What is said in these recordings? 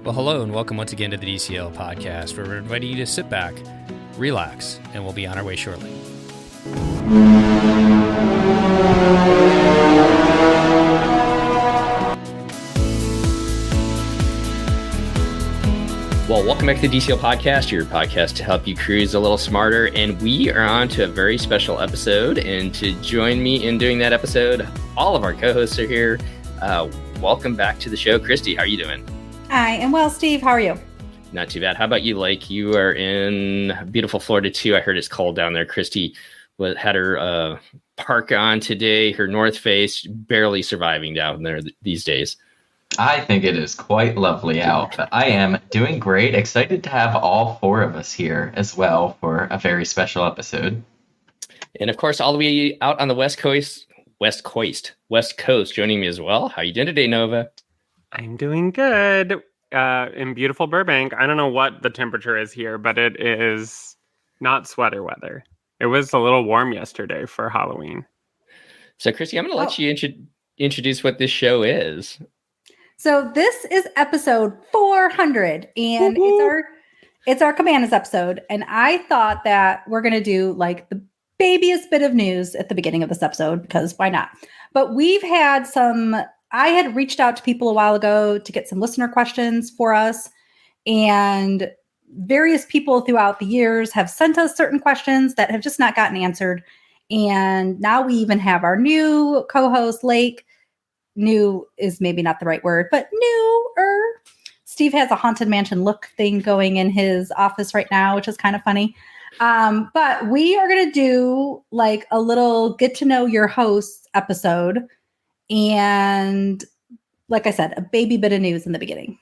Well, hello and welcome once again to the DCL podcast, where we're inviting you to sit back, relax, and we'll be on our way shortly. Well, welcome back to the DCL podcast, your podcast to help you cruise a little smarter. And we are on to a very special episode. And to join me in doing that episode, all of our co-hosts are here. Welcome back to the show. Christy, how are you doing? I am well, Steve. How are you? Not too bad. How about you, Lake? You are in beautiful Florida, too. I heard it's cold down there. Christy had her parka on today, her North Face, barely surviving down there these days. I think it is quite lovely out, but I am doing great. Excited to have all four of us here as well for a very special episode. And of course, all the way out on the West Coast, joining me as well. How are you doing today, Nova? I'm doing good in beautiful Burbank. I don't know what the temperature is here, but it is not sweater weather. It was a little warm yesterday for Halloween. So, Christy, I'm going to let you introduce what this show is. So this is episode 400, and it's our Cabanas episode. And I thought that we're going to do like the babyest bit of news at the beginning of this episode, because why not? But we've had I had reached out to people a while ago to get some listener questions for us, and various people throughout the years have sent us certain questions that have just not gotten answered. And now we even have our new co-host, Lake. New is maybe not the right word, but newer. Steve has a Haunted Mansion look thing going in his office right now, which is kind of funny. But we are going to do like a little get to know your hosts episode. And like I said, a baby bit of news in the beginning.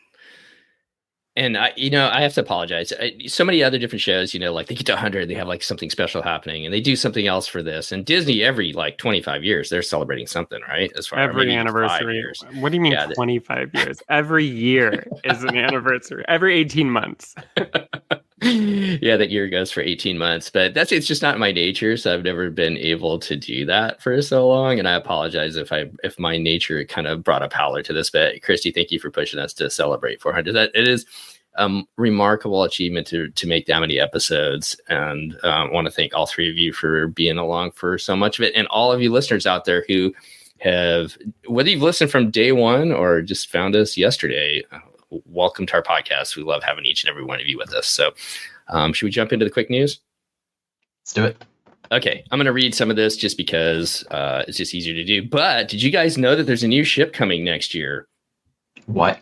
And I have to apologize. So many other different shows, like they get to 100, they have like something special happening, and they do something else for this. And Disney, every like 25 years, they're celebrating something, right? As far every anniversary. What do you mean 25 years? Every year is an anniversary. Every 18 months. Yeah, that year goes for 18 months, but it's just not my nature. So I've never been able to do that for so long. And I apologize if my nature kind of brought a howler to this. But Christy, thank you for pushing us to celebrate 400. It is remarkable achievement to make that many episodes. And I want to thank all three of you for being along for so much of it. And all of you listeners out there who have, whether you've listened from day one or just found us yesterday, welcome to our podcast. We love having each and every one of you with us. So should we jump into the quick news? Let's do it. Okay. I'm going to read some of this just because it's just easier to do. But did you guys know that there's a new ship coming next year? What?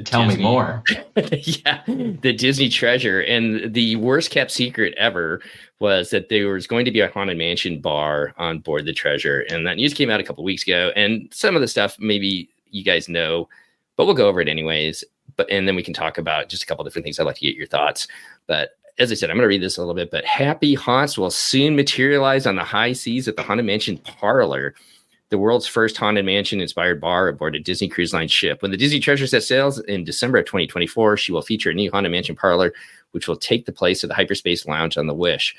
Tell me more. Yeah, the Disney Treasure. And the worst kept secret ever was that there was going to be a Haunted Mansion bar on board the Treasure. And that news came out a couple of weeks ago. And some of the stuff maybe you guys know, but we'll go over it anyways. And then we can talk about just a couple different things. I'd like to get your thoughts. But as I said, I'm going to read this a little bit. But happy haunts will soon materialize on the high seas at the Haunted Mansion Parlor, the world's first Haunted Mansion-inspired bar aboard a Disney Cruise Line ship. When the Disney Treasure sets sails in December of 2024, she will feature a new Haunted Mansion Parlor, which will take the place of the Hyperspace Lounge on the Wish.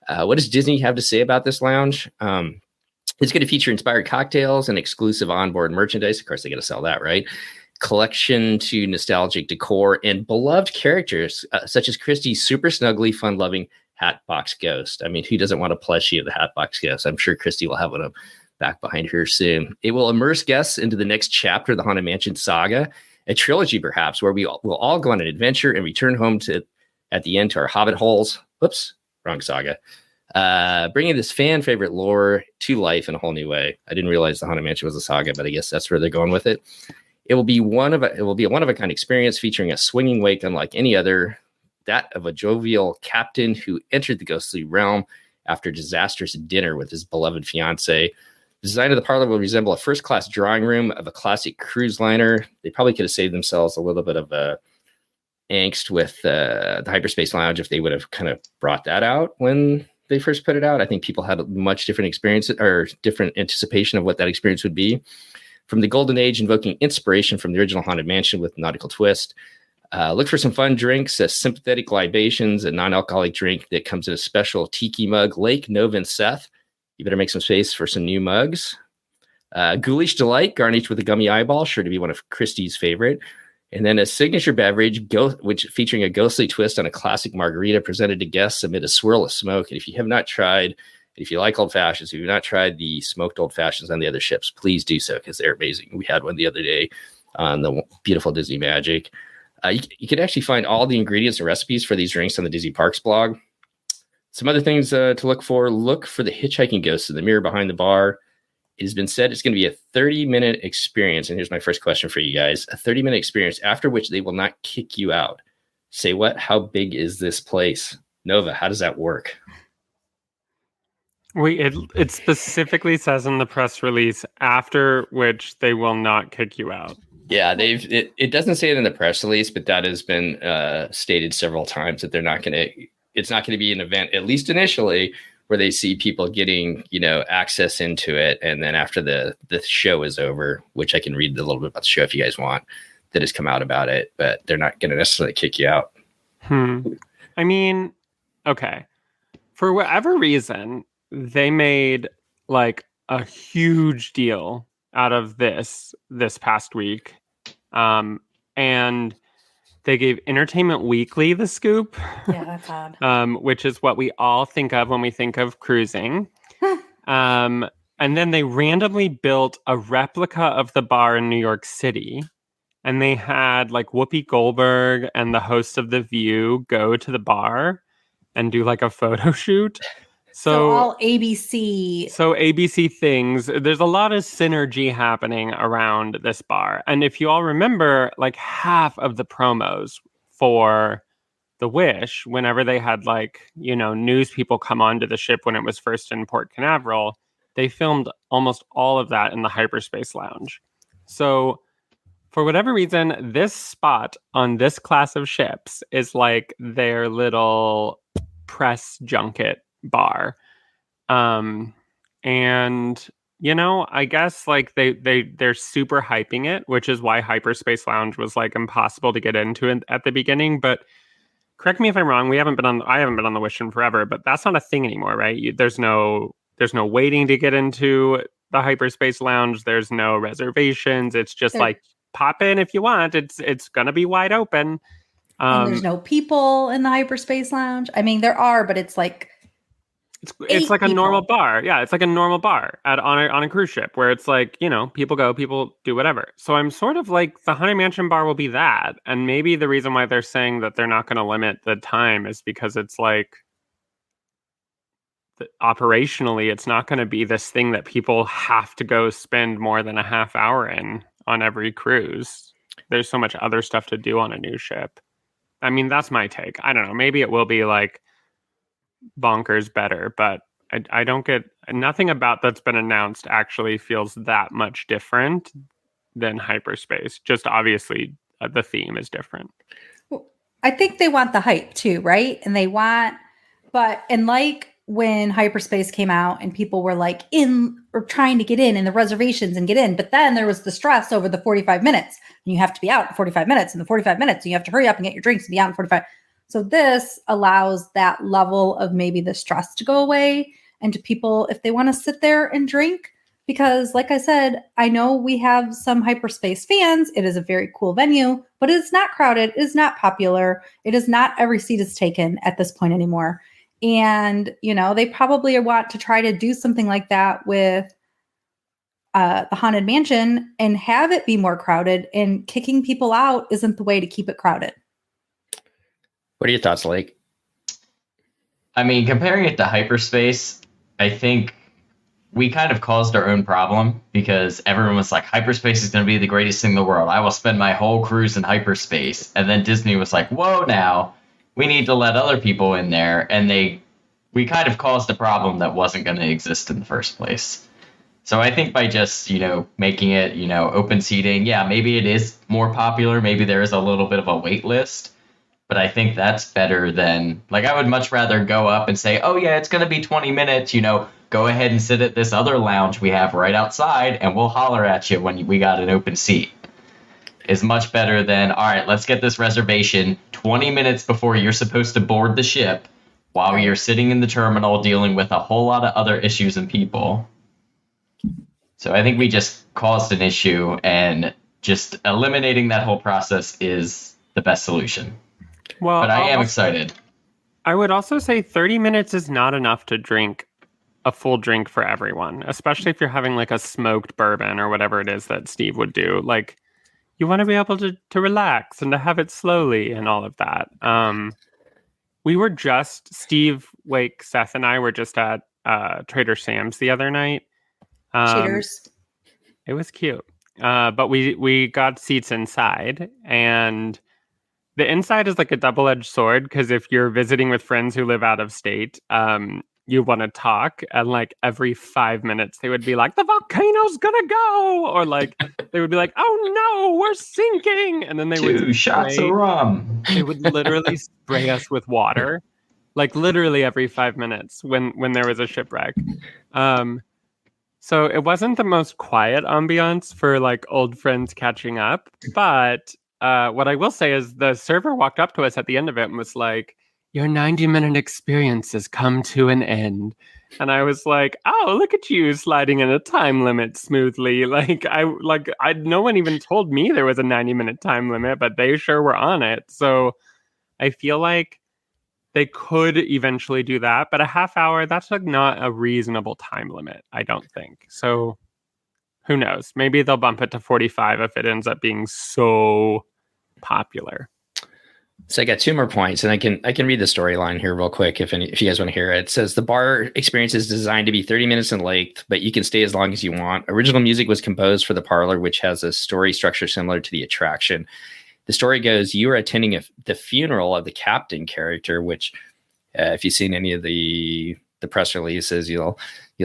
What does Disney have to say about this lounge? It's going to feature inspired cocktails and exclusive onboard merchandise. Of course, they got to sell that, right? Collection to nostalgic decor and beloved characters such as Christy's super snuggly, fun-loving Hatbox Ghost. I mean, who doesn't want a plushie of the Hatbox Ghost? I'm sure Christy will have one back behind her soon. It will immerse guests into the next chapter of the Haunted Mansion saga, a trilogy perhaps, where we will all go on an adventure and return home at the end to our hobbit holes. Whoops, wrong saga. Bringing this fan favorite lore to life in a whole new way. I didn't realize the Haunted Mansion was a saga, but I guess that's where they're going with it. It will be a one of a kind experience featuring a swinging wake unlike any other, that of a jovial captain who entered the ghostly realm after a disastrous dinner with his beloved fiancée. The design of the parlor will resemble a first-class drawing room of a classic cruise liner. They probably could have saved themselves a little bit of angst with the Hyperspace Lounge if they would have kind of brought that out when they first put it out. I think people had a much different experience or different anticipation of what that experience would be. From the Golden Age, invoking inspiration from the original Haunted Mansion with nautical twist. Look for some fun drinks, sympathetic libations, a non-alcoholic drink that comes in a special tiki mug. Lake, Nova, and Seth. You better make some space for some new mugs. Ghoulish Delight, garnished with a gummy eyeball, sure to be one of Christy's favorite. And then a signature beverage, which featuring a ghostly twist on a classic margarita presented to guests amid a swirl of smoke. And if you have not tried, if you like old fashions, if you've not tried the smoked old fashions on the other ships, please do so because they're amazing. We had one the other day on the beautiful Disney Magic. You can actually find all the ingredients and recipes for these drinks on the Disney Parks blog. Some other things to look for the hitchhiking ghost in the mirror behind the bar. It has been said it's going to be a 30-minute experience. And here's my first question for you guys. A 30-minute experience after which they will not kick you out. Say what? How big is this place? Nova, how does that work? It specifically says in the press release after which they will not kick you out. Yeah, it doesn't say it in the press release, but that has been stated several times that it's not going to be an event, at least initially, where they see people getting, access into it. And then after the show is over, which I can read a little bit about the show if you guys want, that has come out about it, but they're not going to necessarily kick you out. I mean, okay. For whatever reason, they made like a huge deal out of this past week. And they gave Entertainment Weekly the scoop. Yeah, that's odd. Which is what we all think of when we think of cruising. And then they randomly built a replica of the bar in New York City. And they had like Whoopi Goldberg and the host of The View go to the bar and do like a photo shoot. So all ABC. So ABC things. There's a lot of synergy happening around this bar. And if you all remember, like half of the promos for The Wish, whenever they had news people come onto the ship when it was first in Port Canaveral, they filmed almost all of that in the Hyperspace Lounge. So for whatever reason, this spot on this class of ships is like their little press junket bar. And I guess like they're super hyping it, which is why Hyperspace Lounge was like impossible to get into at the beginning. But correct me if I'm wrong, I haven't been on the Wish in forever, but that's not a thing anymore, right? There's no waiting to get into the Hyperspace Lounge. There's no reservations. It's just like pop in if you want. It's gonna be wide open. And there's no people in the Hyperspace Lounge. I mean, there are, but it's like it's like a normal bar. Yeah, it's like a normal bar on a cruise ship where it's like, people go, people do whatever. So I'm sort of like the Haunted Mansion bar will be that. And maybe the reason why they're saying that they're not going to limit the time is because it's like operationally, it's not going to be this thing that people have to go spend more than a half hour in on every cruise. There's so much other stuff to do on a new ship. I mean, that's my take. I don't know. Maybe it will be like bonkers better, but I don't get nothing about that's been announced actually feels that much different than Hyperspace. Just obviously the theme is different. Well, I think they want the hype too, right? And like when Hyperspace came out and people were like in or trying to get in the reservations and get in, but then there was the stress over the 45 minutes and you have to be out in 45 minutes and the 45 minutes and you have to hurry up and get your drinks and be out in 45. So this allows that level of maybe the stress to go away and to people if they want to sit there and drink. Because like I said, I know we have some Hyperspace fans. It is a very cool venue, but it's not crowded. It is not popular. It is not every seat is taken at this point anymore. And, they probably want to try to do something like that with the Haunted Mansion and have it be more crowded, and kicking people out isn't the way to keep it crowded. What are your thoughts, Lake? I mean, comparing it to Hyperspace, I think we kind of caused our own problem because everyone was like, Hyperspace is going to be the greatest thing in the world. I will spend my whole cruise in Hyperspace. And then Disney was like, whoa, now we need to let other people in there. And we kind of caused a problem that wasn't going to exist in the first place. So I think by just, making it, open seating, yeah, maybe it is more popular. Maybe there is a little bit of a wait list. But I think that's better than, I would much rather go up and say, oh, yeah, it's going to be 20 minutes, go ahead and sit at this other lounge we have right outside, and we'll holler at you when we got an open seat. Is much better than, all right, let's get this reservation 20 minutes before you're supposed to board the ship while you're sitting in the terminal dealing with a whole lot of other issues and people. So I think we just caused an issue, and just eliminating that whole process is the best solution. Well, but I am excited. I would also say 30 minutes is not enough to drink a full drink for everyone, especially if you're having like a smoked bourbon or whatever it is that Steve would do. Like, you want to be able to relax and to have it slowly and all of that. We were just, Steve, Wake, Seth, and I were just at Trader Sam's the other night. Cheaters. It was cute. But we got seats inside, and the inside is like a double-edged sword, because if you're visiting with friends who live out of state, you want to talk, and like every 5 minutes they would be like, the volcano's gonna go, or like they would be like, oh no, we're sinking, and then they would 2 shots of rum. They would literally spray us with water, like literally every 5 minutes when there was a shipwreck. So it wasn't the most quiet ambiance for like old friends catching up, but what I will say is the server walked up to us at the end of it and was like, your 90-minute experience has come to an end. And I was like, oh, look at you sliding in a time limit smoothly. No one even told me there was a 90-minute time limit, but they sure were on it. So I feel like they could eventually do that, but a half hour, that's like not a reasonable time limit, I don't think. So who knows? Maybe they'll bump it to 45 if it ends up being so popular. So I got 2 more points, and I can read the storyline here real quick if you guys want to hear it. It says the bar experience is designed to be 30 minutes in length, but you can stay as long as you want. Original music was composed for the parlor, which has a story structure similar to the attraction. The story goes, you are attending the funeral of the captain character, which if you've seen any of the press releases, you'll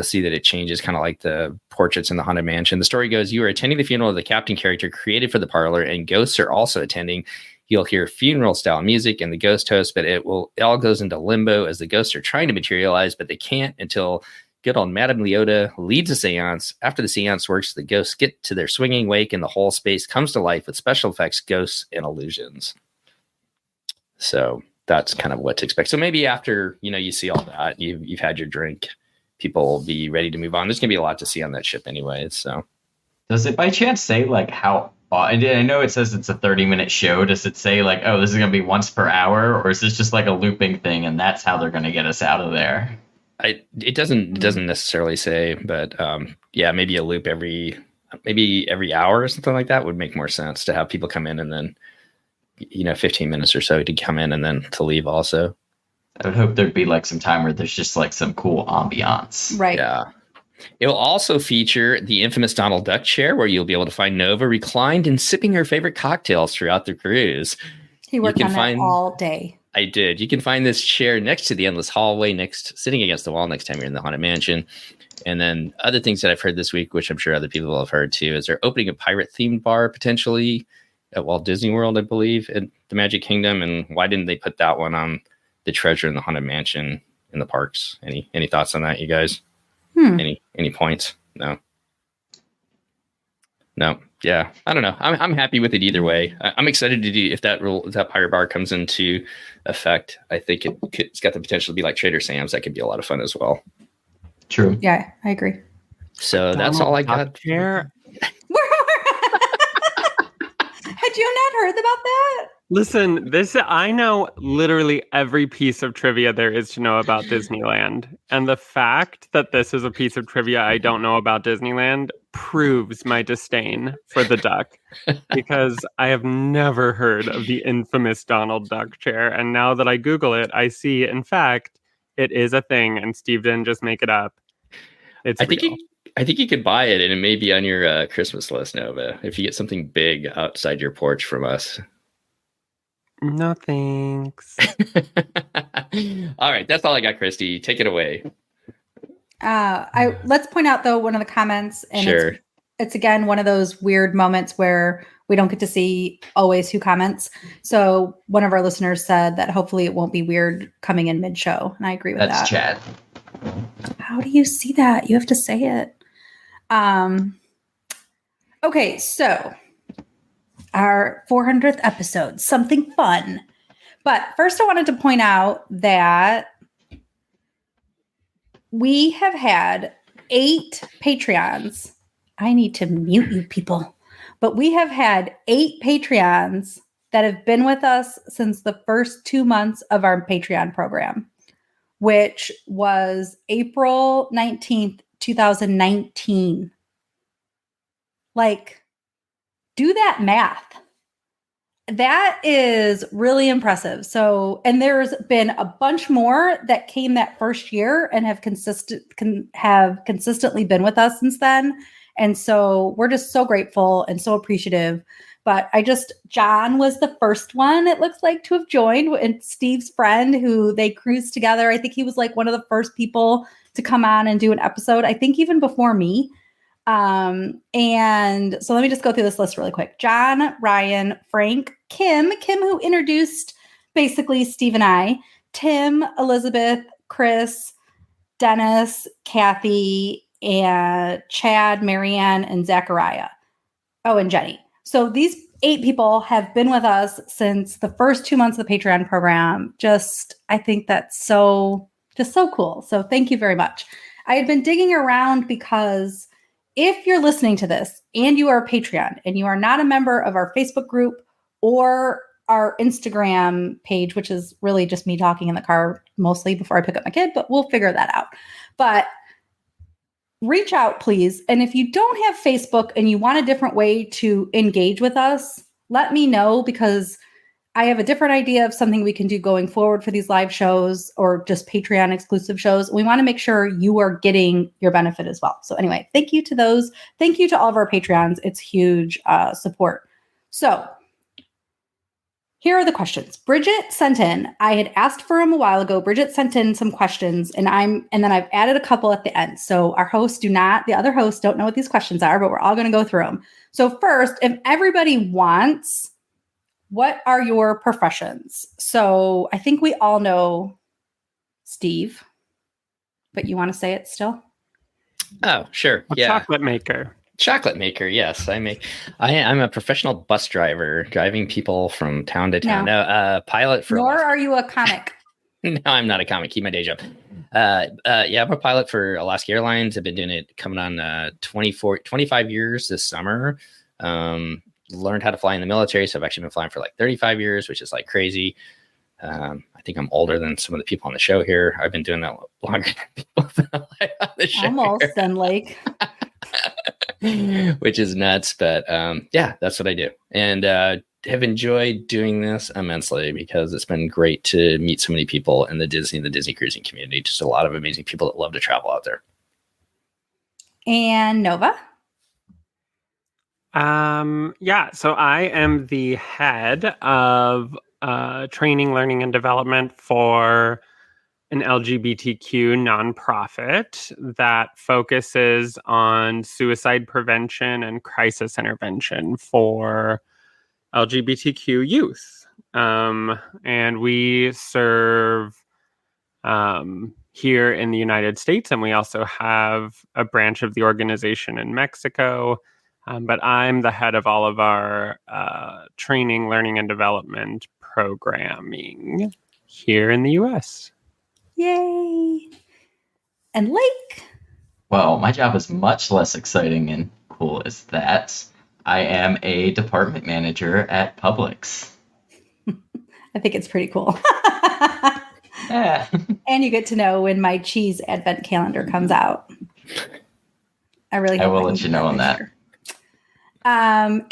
see that it changes, kind of like the portraits in the Haunted Mansion. The story goes, you are attending the funeral of the captain character created for the parlor, and ghosts are also attending. You'll hear funeral style music and the ghost host, but it all goes into limbo as the ghosts are trying to materialize, but they can't until good old Madame Leota leads a seance. After the seance works, the ghosts get to their swinging wake and the whole space comes to life with special effects, ghosts, and illusions. So that's kind of what to expect. So maybe after, you see all that, you've had your drink, people will be ready to move on. There's going to be a lot to see on that ship anyways. So does it by chance say like how, I know it says it's a 30-minute show. Does it say like, oh, this is going to be once per hour, or is this just like a looping thing and that's how they're going to get us out of there? It doesn't necessarily say, but yeah, maybe a loop every hour or something like that would make more sense, to have people come in and then 15 minutes or so to come in and then to leave also. I would hope there'd be like some time where there's just like some cool ambiance. Right. Yeah. It will also feature the infamous Donald Duck chair, where you'll be able to find Nova reclined and sipping her favorite cocktails throughout the cruise. He worked on it all day. I did. You can find this chair next to the endless hallway, sitting against the wall next time you're in the Haunted Mansion. And then other things that I've heard this week, which I'm sure other people will have heard too, is they're opening a pirate-themed bar potentially at Walt Disney World, I believe, at the Magic Kingdom. And why didn't they put that one on the Treasure in the Haunted Mansion in the parks? Any thoughts on that, you guys? Any points? No. Yeah, I don't know. I'm happy with it either way. I'm excited to do if that pirate bar comes into effect. I think it's got the potential to be like Trader Sam's. That could be a lot of fun as well. True. Yeah, I agree. So that's all I got. Here. Had you not heard about that? Listen, I know literally every piece of trivia there is to know about Disneyland. And the fact that this is a piece of trivia I don't know about Disneyland proves my disdain for the duck. Because I have never heard of the infamous Donald Duck chair. And now that I Google it, I see, in fact, it is a thing. And Steve didn't just make it up. It's real. I think you could buy it, and it may be on your Christmas list, Nova, if you get something big outside your porch from us. No thanks. All right, that's all I got, Christy. Take it away. Let's point out though one of the comments, and sure. It's again one of those weird moments where we don't get to see always who comments. So one of our listeners said that hopefully it won't be weird coming in mid-show, and I agree with that. That's Chad. How do you see that? You have to say it. Okay, so our 400th episode, something fun. But first I wanted to point out that we have had 8 Patreons. I need to mute you people. but we have had 8 Patreons that have been with us since the first 2 months of our Patreon program, which was April 19th, 2019. Like, do that math. That is really impressive. So, and there's been a bunch more that came that first year and have consistently been with us since then. And so we're just so grateful and so appreciative. But John was the first one, it looks like, to have joined, and Steve's friend, who they cruised together. I think he was like one of the first people to come on and do an episode, I think even before me. And so let me just go through this list really quick. John, Ryan, Frank, Kim, who introduced basically Steve and I, Tim, Elizabeth, Chris, Dennis, Kathy, and Chad, Marianne, and Zachariah. Oh, and Jenny. So these 8 people have been with us since the first 2 months of the Patreon program. I think that's so cool. So thank you very much. I had been digging around because if you're listening to this and you are a Patreon and you are not a member of our Facebook group or our Instagram page, which is really just me talking in the car mostly before I pick up my kid, but we'll figure that out. But reach out, please. And if you don't have Facebook and you want a different way to engage with us, let me know, because I have a different idea of something we can do going forward for these live shows or just Patreon exclusive shows. We want to make sure you are getting your benefit as well. So anyway, thank you to those. Thank you to all of our Patreons. It's huge support. So here are the questions. Bridget sent in. I had asked for them a while ago. Bridget sent in some questions, and then I've added a couple at the end. So the other hosts don't know what these questions are, but we're all going to go through them. So first, if everybody wants, what are your professions? So I think we all know Steve, but you want to say it still? Oh, sure. A chocolate maker. Chocolate maker, yes. I'm a professional bus driver, driving people from town to town. No, pilot for. Nor are you a comic. No, I'm not a comic. Keep my day job. I'm a pilot for Alaska Airlines. I've been doing it coming on 25 years this summer. Learned how to fly in the military, so I've actually been flying for like 35 years, which is like crazy. I think I'm older than some of the people on the show here. I've been doing that longer than people on the show. Almost, then, like. Which is nuts, but that's what I do, and have enjoyed doing this immensely because it's been great to meet so many people in the Disney cruising community. Just a lot of amazing people that love to travel out there. And Nova? So I am the head of training, learning, and development for an LGBTQ nonprofit that focuses on suicide prevention and crisis intervention for LGBTQ youth. And we serve here in the United States, and we also have a branch of the organization in Mexico. But I'm the head of all of our training, learning, and development programming here in the U.S. Yay! And Lake? Well, my job is much less exciting and cool as that. I am a department manager at Publix. I think it's pretty cool. Yeah. And you get to know when my cheese advent calendar comes out. I will let you know on that. And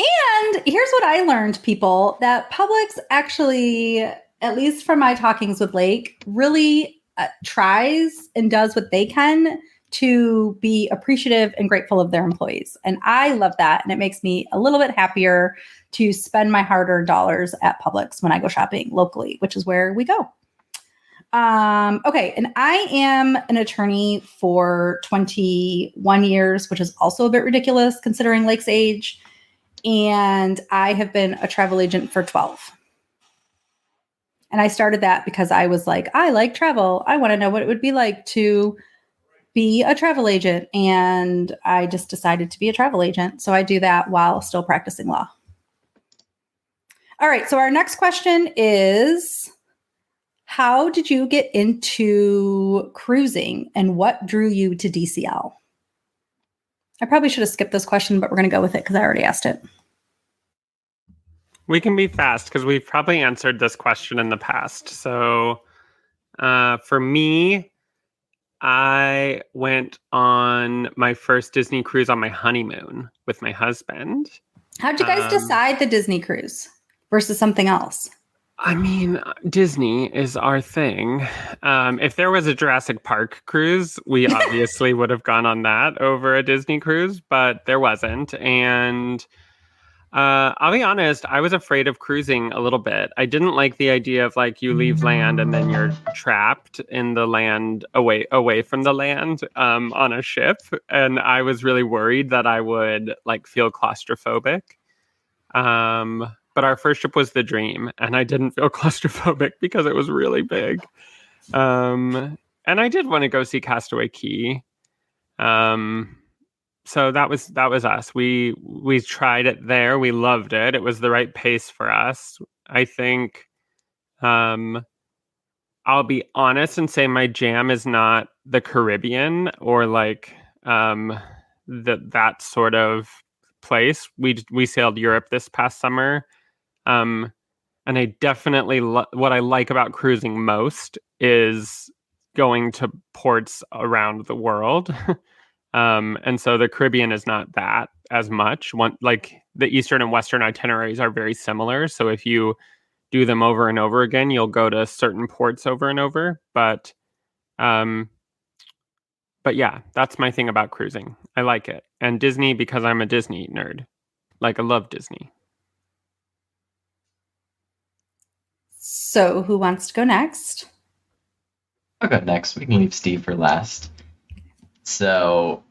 here's what I learned, people, that Publix actually, at least from my talkings with Lake, really tries and does what they can to be appreciative and grateful of their employees. And I love that. And it makes me a little bit happier to spend my hard-earned dollars at Publix when I go shopping locally, which is where we go. Okay. And I am an attorney for 21 years, which is also a bit ridiculous considering Lake's age. And I have been a travel agent for 12. And I started that because I was like, I like travel. I want to know what it would be like to be a travel agent. And I just decided to be a travel agent. So I do that while still practicing law. All right. So our next question is, how did you get into cruising and what drew you to DCL? I probably should have skipped this question, but we're going to go with it because I already asked it. We can be fast because we've probably answered this question in the past. So for me, I went on my first Disney cruise on my honeymoon with my husband. How'd you guys decide the Disney cruise versus something else? I mean, Disney is our thing. If there was a Jurassic Park cruise, we obviously would have gone on that over a Disney cruise, but there wasn't. And I'll be honest, I was afraid of cruising a little bit. I didn't like the idea of like you leave land and then you're trapped in the land away from the land on a ship. And I was really worried that I would like feel claustrophobic. But our first trip was the Dream, and I didn't feel claustrophobic because it was really big. And I did want to go see Castaway Cay. So that was us. We tried it there. We loved it. It was the right pace for us. I think I'll be honest and say my jam is not the Caribbean or like that sort of place. We sailed Europe this past summer. And I definitely what I like about cruising most is going to ports around the world. And so the Caribbean is not that as much. Like the Eastern and Western itineraries are very similar. So if you do them over and over again, you'll go to certain ports over and over. But yeah, that's my thing about cruising. I like it. And Disney because I'm a Disney nerd. Like I love Disney. So who wants to go next? I'll go next. We can leave Steve for last. So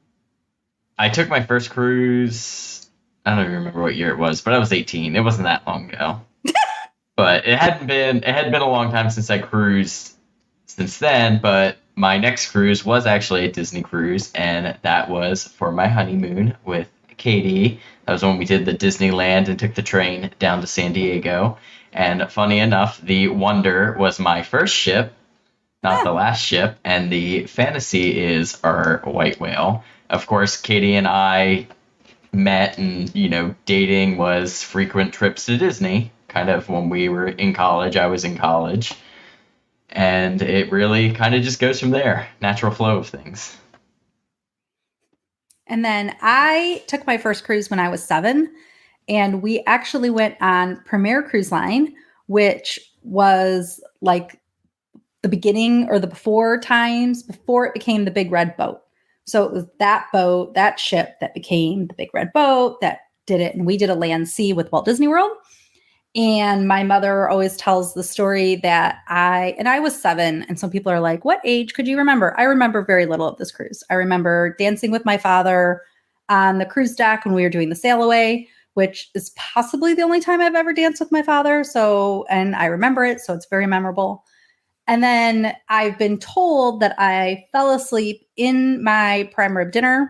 I took my first cruise. I don't even remember what year it was, but I was 18. It wasn't that long ago. But it had been a long time since I cruised since then, but my next cruise was actually a Disney cruise, and that was for my honeymoon with Katie. That was when we did the Disneyland and took the train down to San Diego. And funny enough, the Wonder was my first ship, not the last ship, and the Fantasy is our white whale. Of course, Katie and I met, and dating was frequent trips to Disney. Kind of when we were in college, I was in college, and it really kind of just goes from there. Natural flow of things. And then I took my first cruise when I was 7, and we actually went on Premier Cruise Line, which was like the beginning or the before times before it became the Big Red Boat. So it was that boat, that ship that became the Big Red Boat that did it. And we did a land sea with Walt Disney World. And my mother always tells the story that I was 7. And some people are like, what age could you remember? I remember very little of this cruise. I remember dancing with my father on the cruise deck when we were doing the sail away, which is possibly the only time I've ever danced with my father. And I remember it. So it's very memorable. And then I've been told that I fell asleep in my prime rib dinner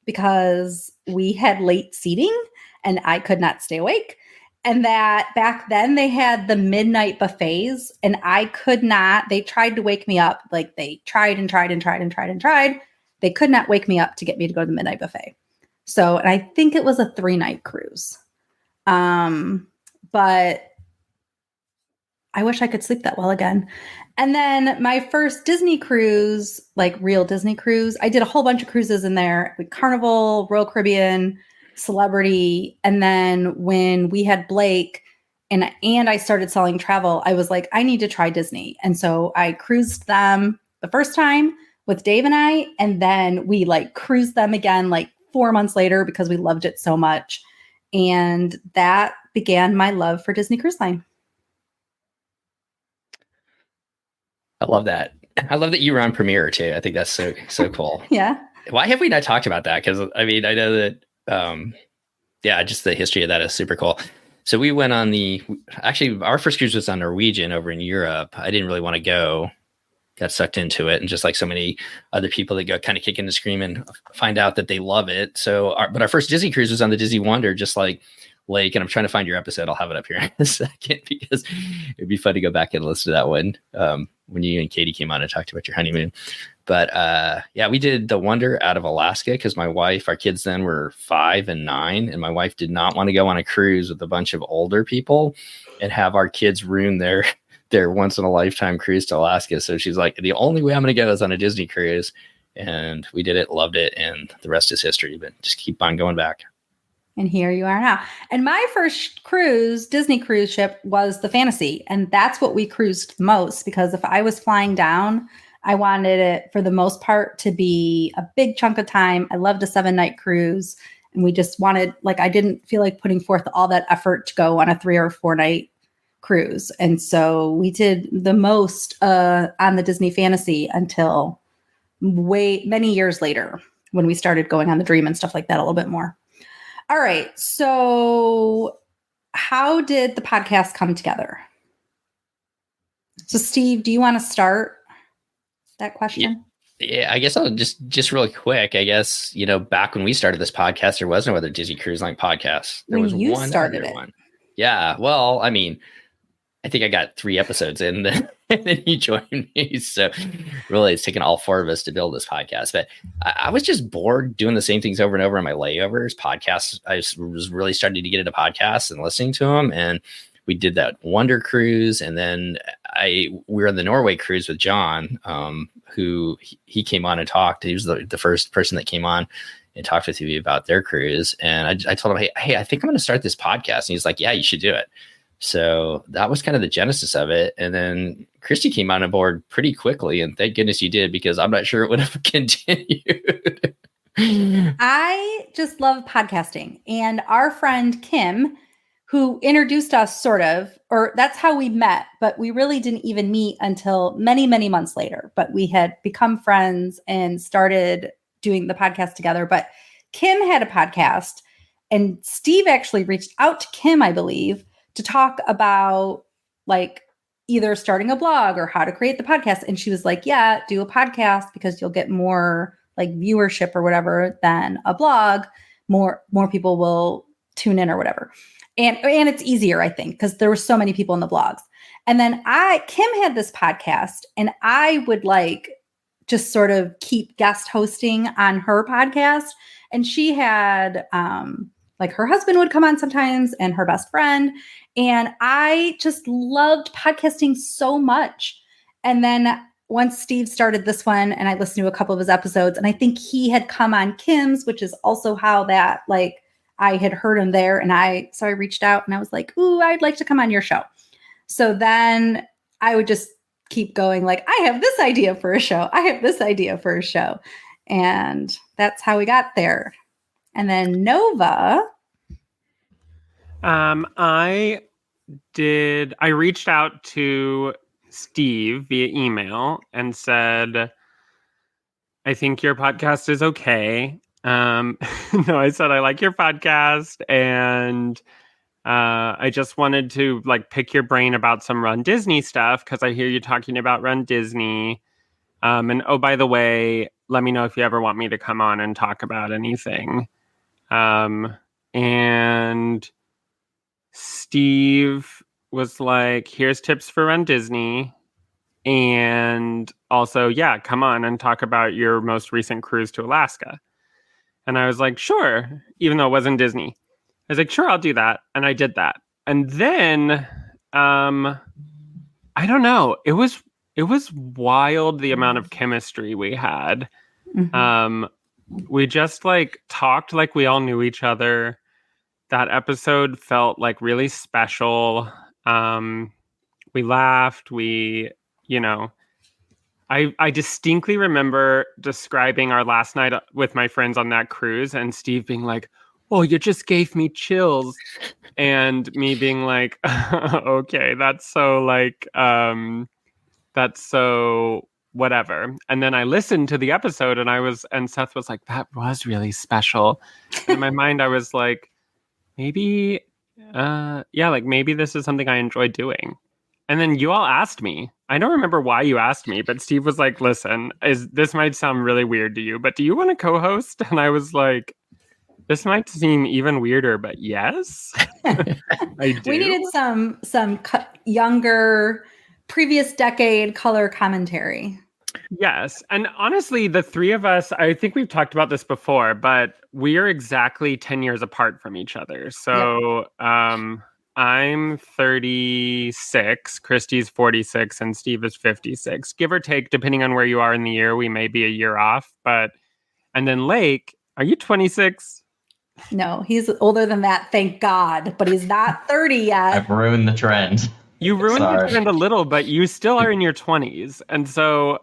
because we had late seating and I could not stay awake. And that back then they had the midnight buffets and I could not. They tried to wake me up. Like they tried and tried and tried and tried and tried. They could not wake me up to get me to go to the midnight buffet. So, and I think it was a 3-night cruise. But I wish I could sleep that well again. And then my first Disney cruise, like real Disney cruise, I did a whole bunch of cruises in there with Carnival, Royal Caribbean, Celebrity. And then when we had Blake and I started selling travel, I was like, I need to try Disney. And so I cruised them the first time with Dave and I, and then we like cruised them again like 4 months later because we loved it so much. And that began my love for Disney Cruise Line. I love that. I love that you were on Premiere too. I think that's so cool. Yeah. Why have we not talked about that? Because I mean, I know that, just the history of that is super cool. So we went on our first cruise was on Norwegian over in Europe. I didn't really want to go, got sucked into it. And just like so many other people that go kind of kick and scream and find out that they love it. So, but our first Disney cruise was on the Disney Wonder, just like Lake. And I'm trying to find your episode. I'll have it up here in a second because it'd be fun to go back and listen to that one. when you and Katie came on and talked about your honeymoon. But yeah, we did the Wonder out of Alaska because our kids then were 5 and 9, and my wife did not want to go on a cruise with a bunch of older people and have our kids ruin their once in a lifetime cruise to Alaska. So she's like, the only way I'm going to go is on a Disney cruise. And we did it, loved it, and the rest is history. But just keep on going back. And here you are now. And my first Disney cruise ship was the Fantasy. And that's what we cruised most, because if I was flying down, I wanted it for the most part to be a big chunk of time. I loved a 7-night cruise. And we just wanted, I didn't feel like putting forth all that effort to go on a 3 or 4 night cruise. And so we did the most on the Disney Fantasy until many years later when we started going on the Dream and stuff like that a little bit more. All right. So how did the podcast come together? So Steve, do you want to start that question? Yeah, I guess I'll just really quick. I guess, back when we started this podcast, there was no other Disney Cruise Line podcast. There was one started other one. Yeah. Well, I mean, I think I got 3 episodes in, and then you joined me. So really, it's taken all 4 of us to build this podcast. But I was just bored doing the same things over and over in my layovers. Podcasts, I was really starting to get into podcasts and listening to them. And we did that Wonder Cruise. And then we were on the Norway cruise with John, who he came on and talked. He was the first person that came on and talked with me about their cruise. And I told him, hey, I think I'm going to start this podcast. And he's like, yeah, you should do it. So that was kind of the genesis of it. And then Christy came on board pretty quickly. And thank goodness you did, because I'm not sure it would have continued. I just love podcasting. And our friend Kim, who introduced us or that's how we met, but we really didn't even meet until many, many months later. But we had become friends and started doing the podcast together. But Kim had a podcast, and Steve actually reached out to Kim, I believe, to talk about either starting a blog or how to create the podcast. And she was like, yeah, do a podcast because you'll get more viewership or whatever than a blog. More people will tune in or whatever. And it's easier, I think, because there were so many people in the blogs. And then Kim had this podcast, and I would just sort of keep guest hosting on her podcast. And she had, her husband would come on sometimes and her best friend. And I just loved podcasting so much. And then once Steve started this one, and I listened to a couple of his episodes, and I think he had come on Kim's, which is also how that, I had heard him there. And so I reached out and I was like, ooh, I'd like to come on your show. So then I would just keep going, I have this idea for a show. I have this idea for a show. And that's how we got there. And then Nova. I reached out to Steve via email and said, I think your podcast is okay. No, I said, I like your podcast, and I just wanted to pick your brain about some Run Disney stuff, because I hear you talking about Run Disney. And oh, by the way, let me know if you ever want me to come on and talk about anything. And Steve was like, here's tips for Run Disney. And also, yeah, come on and talk about your most recent cruise to Alaska. And I was like, sure, even though it wasn't Disney. I was like, sure, I'll do that. And I did that. And then, I don't know. It was wild, the amount of chemistry we had. Mm-hmm. We just talked like we all knew each other. That episode felt really special. We laughed. I distinctly remember describing our last night with my friends on that cruise, and Steve being like, oh, you just gave me chills. And me being like, okay, that's so whatever. And then I listened to the episode, and Seth was like, that was really special. In my mind, I was like, maybe, maybe this is something I enjoy doing. And then you all asked me. I don't remember why you asked me, but Steve was like, listen, this might sound really weird to you, but do you want to co-host? And I was like, this might seem even weirder, but yes, I do. We needed some younger previous decade color commentary. Yes. And honestly, the three of us, I think we've talked about this before, but we are exactly 10 years apart from each other. So I'm 36, Christy's 46, and Steve is 56. Give or take, depending on where you are in the year, we may be a year off. And then Lake, are you 26? No, he's older than that, thank God. But he's not 30 yet. I've ruined the trend. You ruined the trend a little, but you still are in your 20s. And so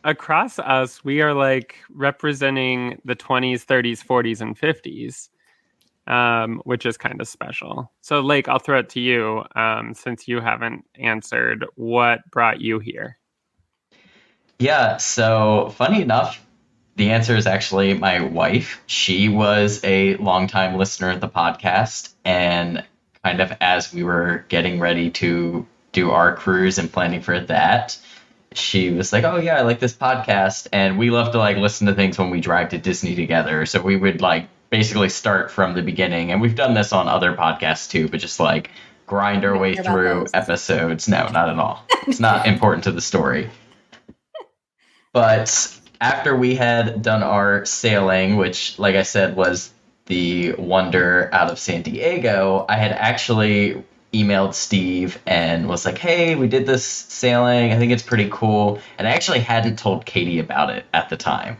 across us, we are like representing the 20s, 30s, 40s, and 50s, which is kind of special. So, Lake, I'll throw it to you since you haven't answered. What brought you here? Yeah, so funny enough, the answer is actually my wife. She was a longtime listener of the podcast, and kind of as we were getting ready to do our cruise and planning for that, she was like, oh yeah, I like this podcast. And we love to like listen to things when we drive to Disney together. So we would like basically start from the beginning. And we've done this on other podcasts too, but just like grind our way through episodes. No, not at all. It's not important to the story. But after we had done our sailing, which like I said was the Wonder out of San Diego, I had actually emailed Steve and was like, hey, we did this sailing. I think it's pretty cool. And I actually hadn't told Katie about it at the time.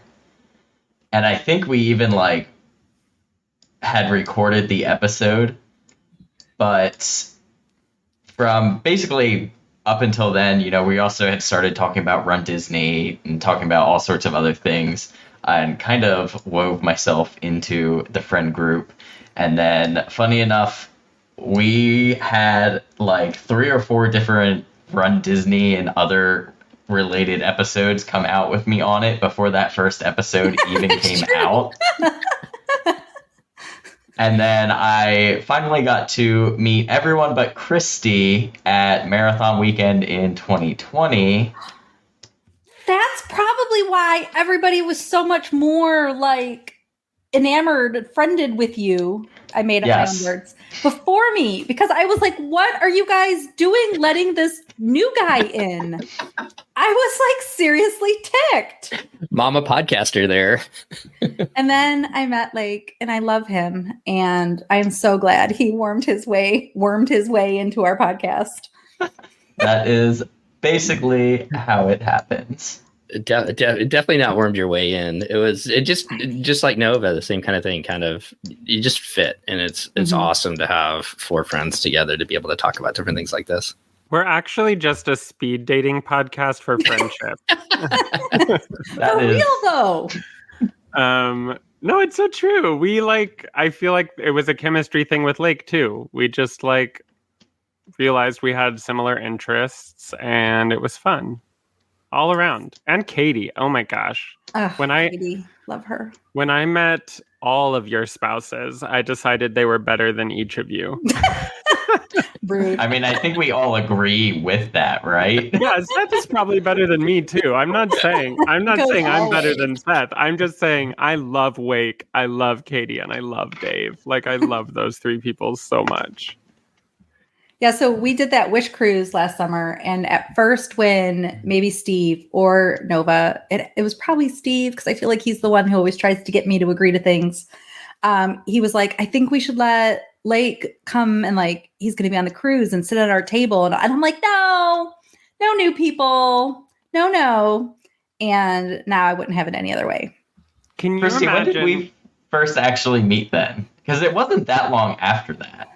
And I think we even like had recorded the episode. But from basically up until then, you know, we also had started talking about Run Disney and talking about all sorts of other things, and kind of wove myself into the friend group. And then, funny enough, we had like 3 or 4 different Run Disney and other related episodes come out with me on it before that first episode even came out. And then I finally got to meet everyone but Christy at Marathon Weekend in 2020. That's probably why everybody was so much more like enamored, friended with you. I made up my own words before me, because I was like, what are you guys doing letting this new guy in? I was like seriously ticked. Mama podcaster there. And then I met Lake, and I love him, and I am so glad he wormed his way into our podcast. That is basically how it happens. Definitely not wormed your way in. It just like Nova, the same kind of thing. Kind of, you just fit, and it's awesome to have 4 friends together to be able to talk about different things like this. We're actually just a speed dating podcast for friendship. For real though. No, it's so true. I feel like it was a chemistry thing with Lake too. We just like realized we had similar interests, and it was fun all around. And Katie, oh my gosh. Katie, love her. When I met all of your spouses, I decided they were better than each of you. Rude. I mean, I think we all agree with that, right? Yeah, Seth is probably better than me too. I'm not saying I'm better than Seth. I'm just saying I love Wake, I love Katie, and I love Dave. Like, I love those 3 people so much. Yeah, so we did that Wish cruise last summer, and at first when maybe Steve or Nova, it was probably Steve, because I feel like he's the one who always tries to get me to agree to things. He was like, I think we should let Lake come, and like he's going to be on the cruise and sit at our table. And I'm like, no new people, no. And now I wouldn't have it any other way. Can you Christy, imagine? when did we first actually meet then? Because it wasn't that long after that.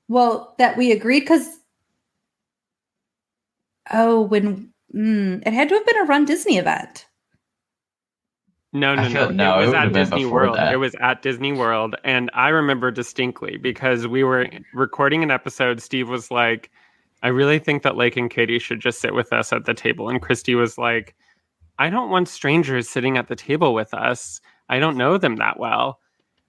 Well, that we agreed because, it had to have been a Run Disney event. No. It was at Disney World. It was at Disney World. And I remember distinctly because we were recording an episode. Steve was like, I really think that Lake and Katie should just sit with us at the table. And Christy was like, I don't want strangers sitting at the table with us. I don't know them that well.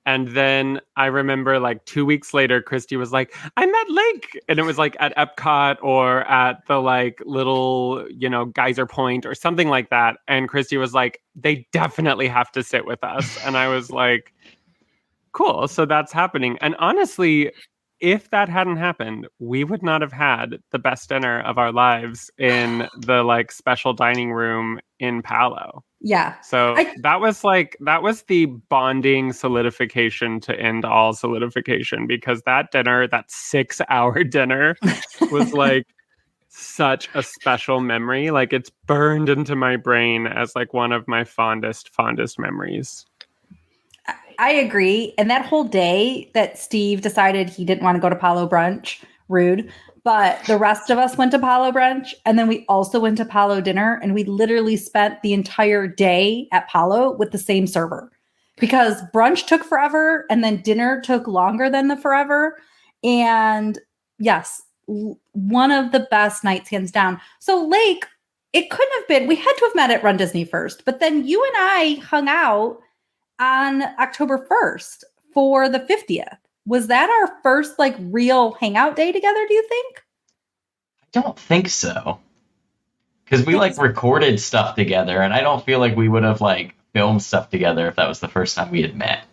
And then I remember like 2 weeks later, Christy was like, I met Lake. And it was like at Epcot or at the like little, Geyser Point or something like that. And Christy was like, they definitely have to sit with us. And I was like, cool. So that's happening. And honestly, if that hadn't happened, we would not have had the best dinner of our lives in the like special dining room in Palo. Yeah. So that was the bonding solidification to end all solidification, because that dinner, that 6-hour dinner, was like such a special memory. Like it's burned into my brain as like one of my fondest memories. I agree. And that whole day that Steve decided he didn't want to go to Palo brunch, rude, but the rest of us went to Palo brunch, and then we also went to Palo dinner, and we literally spent the entire day at Palo with the same server, because brunch took forever and then dinner took longer than the forever. And yes, one of the best nights, hands down. So Lake, it couldn't have been, we had to have met at Run Disney first, but then you and I hung out on October 1st for the 50th. Was that our first like real hangout day together, do you think? I don't think so. Because we like recorded stuff together, and I don't feel like we would have like filmed stuff together if that was the first time we had met.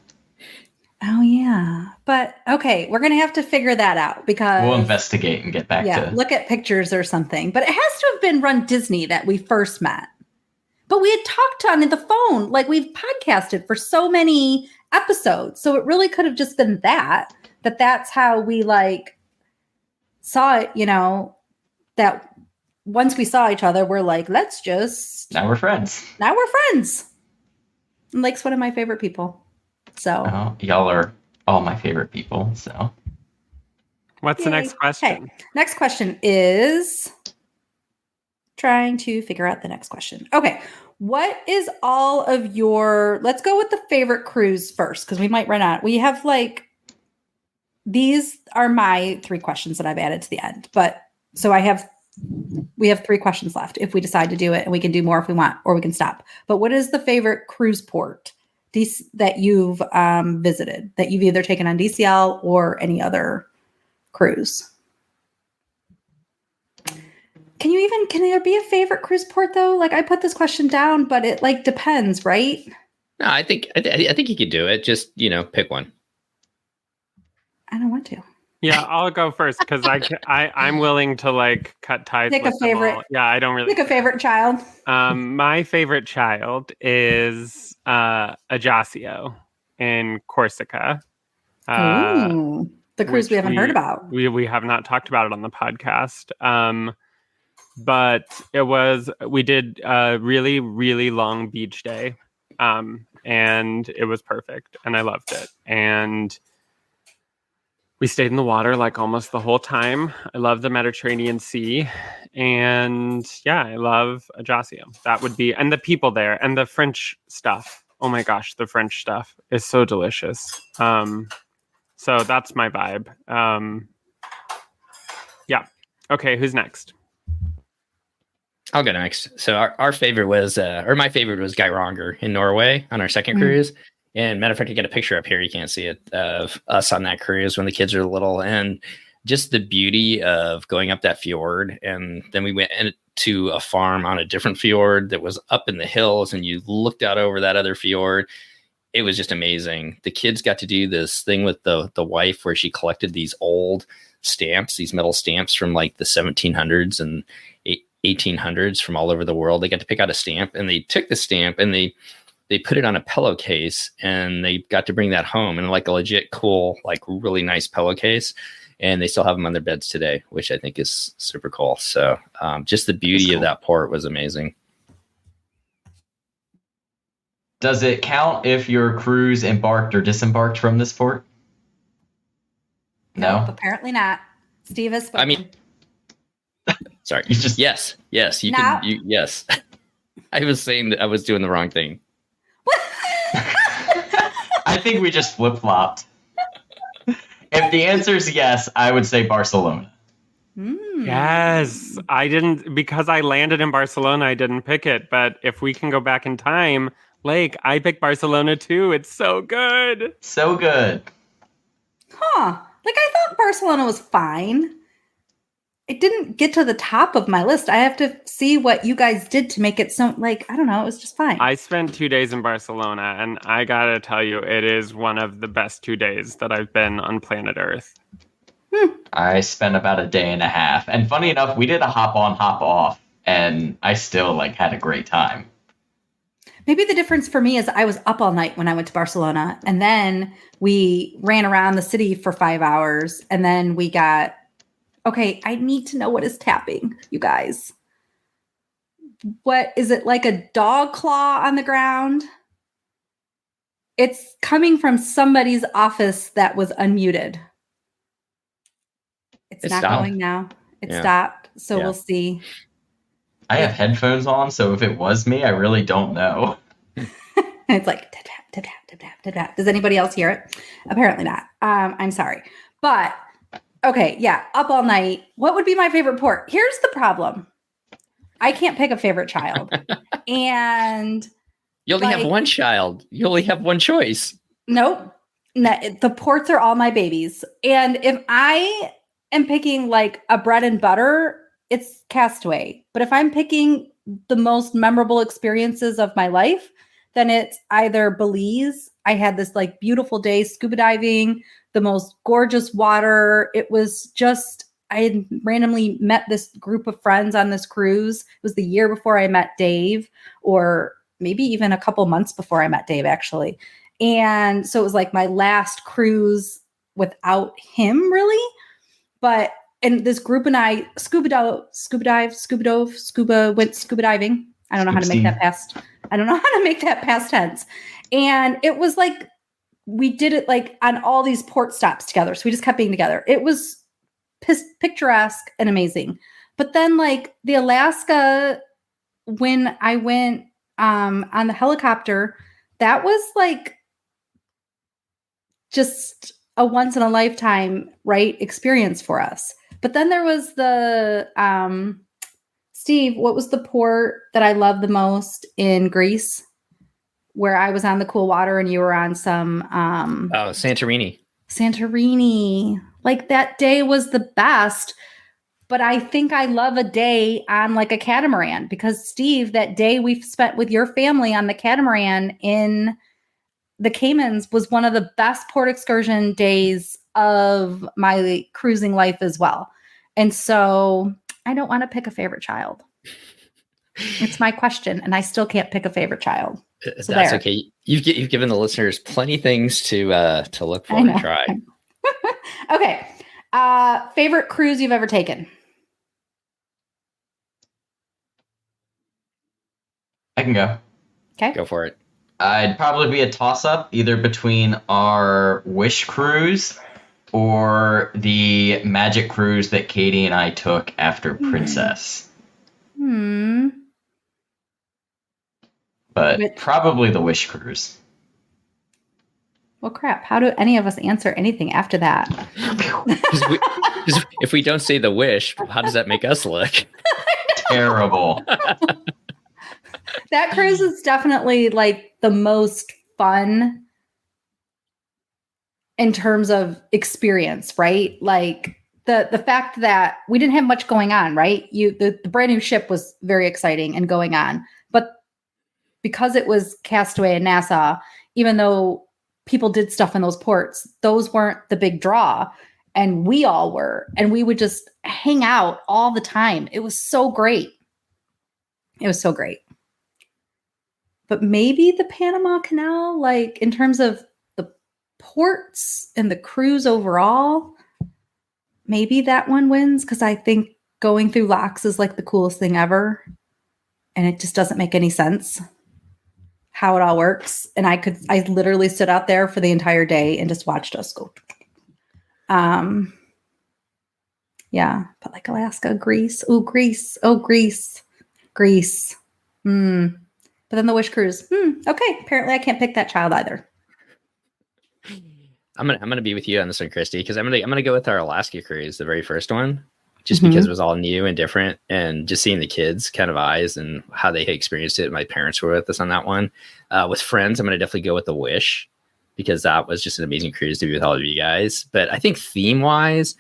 Oh yeah. But okay, we're going to have to figure that out, because we'll investigate and get back to look at pictures or something. But it has to have been Run Disney that we first met. But we had talked on the phone, like we've podcasted for so many episodes. So it really could have just been that's how we like saw it, you know, that once we saw each other, we're like, now we're friends. And Lake's one of my favorite people. So y'all are all my favorite people. So what's the next question? Okay. Next question is trying to figure out the next question. Okay. What is all of let's go with the favorite cruise first, because we might run out. We have these are my 3 questions that I've added to the end. But so we have 3 questions left if we decide to do it, and we can do more if we want, or we can stop. But what is the favorite cruise port that you've visited, that you've either taken on DCL or any other cruise? Can there be a favorite cruise port though? Like I put this question down, but it like depends, right? No, I think you could do it. Just, pick one. I don't want to. Yeah, I'll go first because I'm willing to like cut ties. Pick with a favorite. Yeah, I don't really pick a favorite child. My favorite child is Ajaccio in Corsica. Ooh, the cruise we haven't heard about. We have not talked about it on the podcast. But we did a really, really long beach day. And it was perfect and I loved it. And we stayed in the water like almost the whole time. I love the Mediterranean Sea. And yeah, I love Ajaccio. That would be, and the people there and the French stuff. Oh my gosh, the French stuff is so delicious. So that's my vibe. Yeah. Okay, who's next? I'll go next. So our favorite was, my favorite was Geiranger in Norway on our second cruise. And matter of fact, I get a picture up here. You can't see it, of us on that cruise when the kids are little, and just the beauty of going up that fjord. And then we went to a farm on a different fjord that was up in the hills, and you looked out over that other fjord. It was just amazing. The kids got to do this thing with the wife where she collected these old stamps, these metal stamps from like the 1700s and 1800s from all over the world. They got to pick out a stamp, and they took the stamp and they put it on a pillowcase, and they got to bring that home in like a legit cool, like really nice pillowcase. And they still have them on their beds today, which I think is super cool. So just the beauty of that port was amazing. Does it count if your cruise embarked or disembarked from this port? No, nope, apparently not. Steve has spoken. I mean, sorry. Yes. You now, can. Yes. I was saying that I was doing the wrong thing. I think we just flip-flopped. If the answer is yes, I would say Barcelona. Yes. I didn't, because I landed in Barcelona, I didn't pick it. But if we can go back in time, Lake, I picked Barcelona too. It's so good. So good. Huh. Like I thought Barcelona was fine. It didn't get to the top of my list. I have to see what you guys did to make it so, like, I don't know. It was just fine. I spent 2 days in Barcelona, and I gotta tell you, it is one of the best 2 days that I've been on planet Earth. I spent about a day and a half. And funny enough, we did a hop on, hop off, and I still had a great time. Maybe the difference for me is I was up all night when I went to Barcelona, and then we ran around the city for 5 hours, and then we got, okay, I need to know what is tapping, you guys. What is it, like a dog claw on the ground? It's coming from somebody's office that was unmuted. It's not stopped. going now. It stopped. So we'll see. I have headphones on, so if it was me, I really don't know. It's like tap, tap, tap, tap, tap, tap, tap. Does anybody else hear it? Apparently not. I'm sorry. But okay, yeah, up all night. What would be my favorite port? Here's the problem. I can't pick a favorite child. And you only have one child. You only have one choice. Nope. No, the ports are all my babies. And if I am picking like a bread and butter, it's Castaway. But if I'm picking the most memorable experiences of my life, then it's either Belize. I had this like beautiful day scuba diving, the most gorgeous water. It was just, I had randomly met this group of friends on this cruise. It was the year before I met Dave, or maybe even a couple months before I met Dave, actually. And so it was like my last cruise without him, really. But and this group and I went scuba diving. I don't know how to make that past tense. And it was like, we did it like on all these port stops together. So we just kept being together. It was picturesque and amazing. But then like the Alaska, when I went on the helicopter, that was like just a once in a lifetime, right, experience for us. But then there was the, Steve, what was the port that I loved the most in Greece, where I was on the cool water and you were on some... Santorini. Santorini. Like that day was the best. But I think I love a day on like a catamaran because, Steve, that day we've spent with your family on the catamaran in the Caymans was one of the best port excursion days of my cruising life as well. And so I don't want to pick a favorite child. It's my question, and I still can't pick a favorite child. So that's there. okay. You've given the listeners plenty things to look for and try. Okay. Favorite cruise you've ever taken? I can go. Okay. Go for it. I'd probably be a toss-up either between our Wish cruise or the Magic cruise that Katie and I took after Princess. But probably the Wish cruise. Well, crap. How do any of us answer anything after that? If we don't say the Wish, how does that make us look? Terrible. That cruise is definitely like the most fun in terms of experience, right? Like the fact that we didn't have much going on, right? The brand new ship was very exciting and going on, but because it was Castaway and Nassau, even though people did stuff in those ports, those weren't the big draw, and we all were, and we would just hang out all the time. It was so great. It was so great. But maybe the Panama Canal, like in terms of the ports and the cruise overall, maybe that one wins because I think going through locks is like the coolest thing ever. And it just doesn't make any sense how it all works. And I literally stood out there for the entire day and just watched us go. Yeah, but like Alaska, Greece. Oh, Greece. Oh, Greece. Greece. But then the Wish cruise. Okay. Apparently I can't pick that child either. I'm gonna be with you on this one, Christy, because I'm gonna go with our Alaska cruise, the very first one, just because it was all new and different, and just seeing the kids' kind of eyes and how they had experienced it. My parents were with us on that one. With friends, I'm gonna definitely go with the Wish because that was just an amazing cruise to be with all of you guys. But I think theme wise,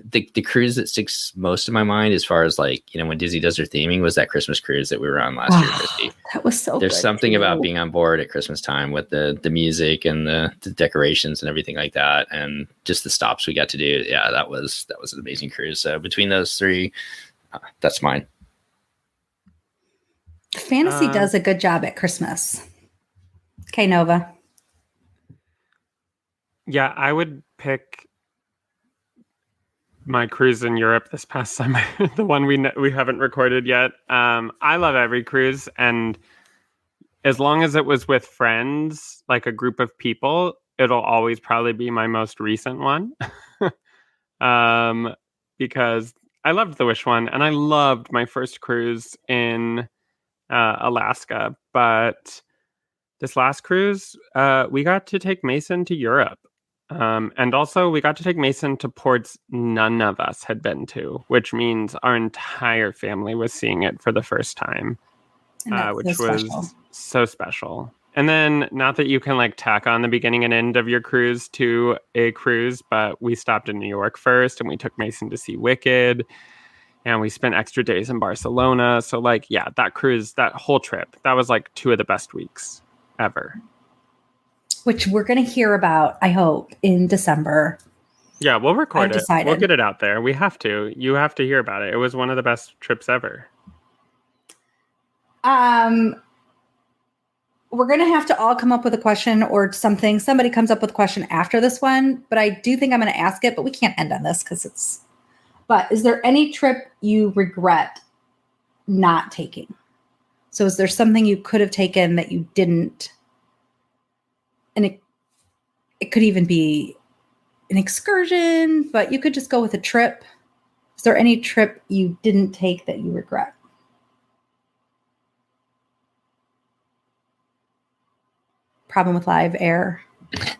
the cruise that sticks most in my mind as far as like, when Disney does their theming was that Christmas cruise that we were on last year, Christy. That was so There's good something too. about being on board at Christmas time with the music and the decorations and everything like that. And just the stops we got to do. Yeah, that was an amazing cruise. So between those three, that's mine. Fantasy does a good job at Christmas. Okay, Nova. Yeah, I would pick my cruise in Europe this past summer, the one we haven't recorded yet. I love every cruise, and as long as it was with friends, like a group of people, it'll always probably be my most recent one. Because I loved the Wish one, and I loved my first cruise in Alaska. But this last cruise, we got to take Mason to Europe. And also we got to take Mason to ports none of us had been to, which means our entire family was seeing it for the first time, which was so special. And then, not that you can like tack on the beginning and end of your cruise to a cruise, but we stopped in New York first and we took Mason to see Wicked, and we spent extra days in Barcelona. So like, yeah, that cruise, that whole trip, that was like 2 of the best weeks ever. Which we're going to hear about, I hope, in December. Yeah, we'll record it. Decided. We'll get it out there. We have to. You have to hear about it. It was one of the best trips ever. We're going to have to all come up with a question or something. Somebody comes up with a question after this one, but I do think I'm going to ask it, but we can't end on this because it's... But is there any trip you regret not taking? So is there something you could have taken that you didn't? And it could even be an excursion, but you could just go with a trip. Is there any trip you didn't take that you regret? Problem with live air.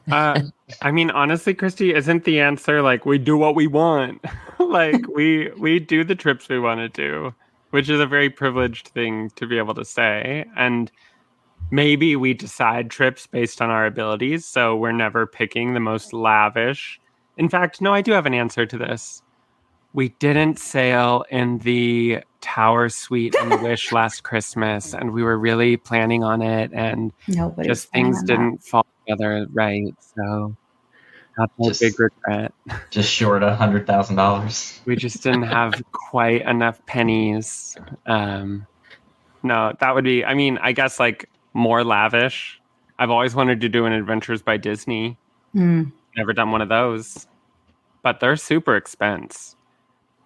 I mean, honestly, Christy, isn't the answer like we do what we want? Like we do the trips we want to do, which is a very privileged thing to be able to say. And maybe we decide trips based on our abilities, so we're never picking the most lavish. In fact, no, I do have an answer to this. We didn't sail in the Tower Suite on the Wish last Christmas, and we were really planning on it, and just things didn't fall together right. So that's a big regret. Just short $100,000. We just didn't have quite enough pennies. No, that would be, I mean, I guess like more lavish. I've always wanted to do an Adventures by Disney. Never done one of those, but they're super expensive.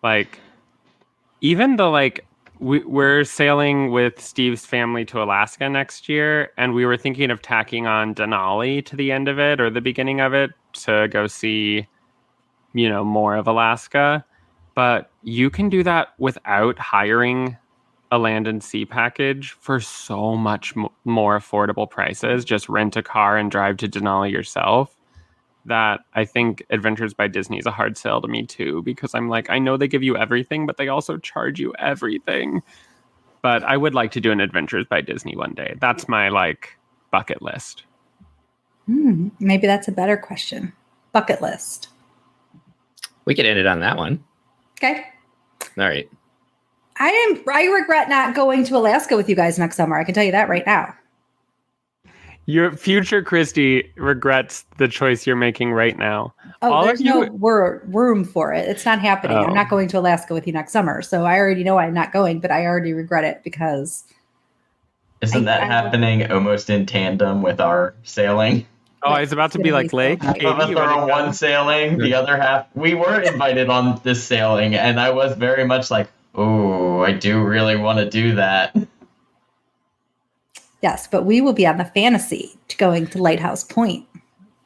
Like, even though like we're sailing with Steve's family to Alaska next year, and we were thinking of tacking on Denali to the end of it or the beginning of it to go see, more of Alaska. But you can do that without hiring a land and sea package for so much more affordable prices. Just rent a car and drive to Denali yourself. That I think Adventures by Disney is a hard sell to me too, because I'm like, I know they give you everything, but they also charge you everything. But I would like to do an Adventures by Disney one day. That's my like bucket list. Maybe that's a better question. Bucket list. We could end it on that one. Okay. All right. I regret not going to Alaska with you guys next summer. I can tell you that right now. Your future Christy regrets the choice you're making right now. Oh, there's no room for it. It's not happening. I'm not going to Alaska with you next summer. So I already know I'm not going, but I already regret it because... Isn't that happening almost in tandem with our sailing? Oh, it's about to be like Lake. Half of us are on one sailing, the other half... We were invited on this sailing, and I was very much like, oh, I do really want to do that. Yes, but we will be on the fantasy to going to Lighthouse Point.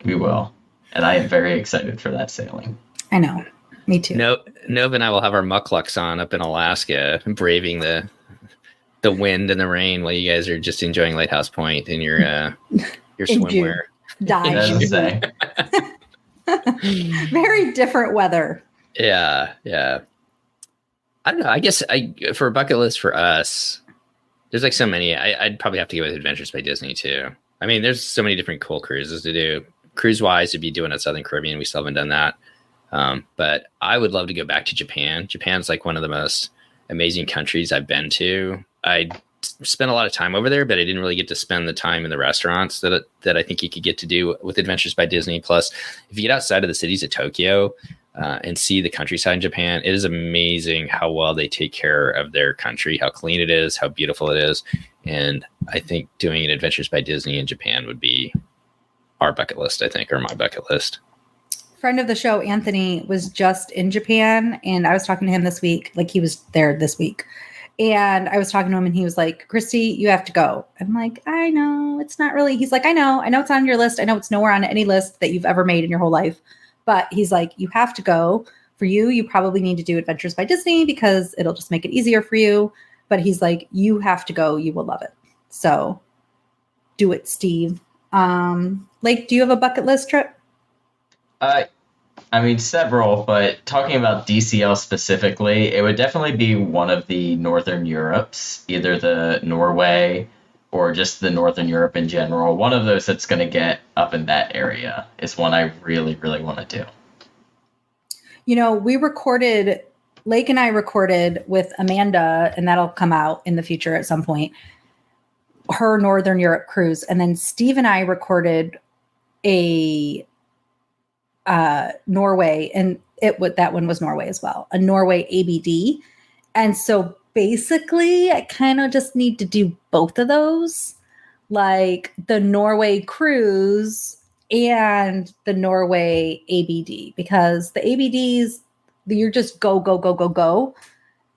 We will. And I am very excited for that sailing. I know. Me too. Nova and I will have our mucklucks on up in Alaska, braving the wind and the rain while you guys are just enjoying Lighthouse Point in your swimwear. Dying. Very different weather. Yeah. I don't know. I guess for a bucket list for us, there's like so many. I'd probably have to go with Adventures by Disney too. I mean, there's so many different cool cruises to do. Cruise-wise, to be doing a Southern Caribbean, we still haven't done that. But I would love to go back to Japan. Japan's like one of the most amazing countries I've been to. I spent a lot of time over there, but I didn't really get to spend the time in the restaurants that I think you could get to do with Adventures by Disney. Plus, if you get outside of the cities of Tokyo and see the countryside in Japan, it is amazing how well they take care of their country, how clean it is, how beautiful it is. And I think doing an Adventures by Disney in Japan would be our bucket list, I think, or my bucket list. Friend of the show, Anthony, was just in Japan, and I was talking to him this week. Like, he was there this week. And I was talking to him, and he was like, Christy, you have to go. I'm like, I know, it's not really. He's like, I know it's on your list. I know it's nowhere on any list that you've ever made in your whole life. But he's like, you have to go. For you probably need to do Adventures by Disney because it'll just make it easier for you. But he's like, you have to go. You will love it. So do it, Steve. Lake, do you have a bucket list trip? I mean, several, but talking about DCL specifically, it would definitely be one of the Northern Europes, either the Norway or just the Northern Europe in general. One of those that's going to get up in that area is one I really, really want to do. You know, Lake and I recorded with Amanda, and that'll come out in the future at some point, her Northern Europe cruise. And then Steve and I recorded a Norway, and that one was Norway as well, a Norway ABD. And so basically I kind of just need to do both of those, like the Norway cruise and the Norway ABD, because the ABDs, you're just go.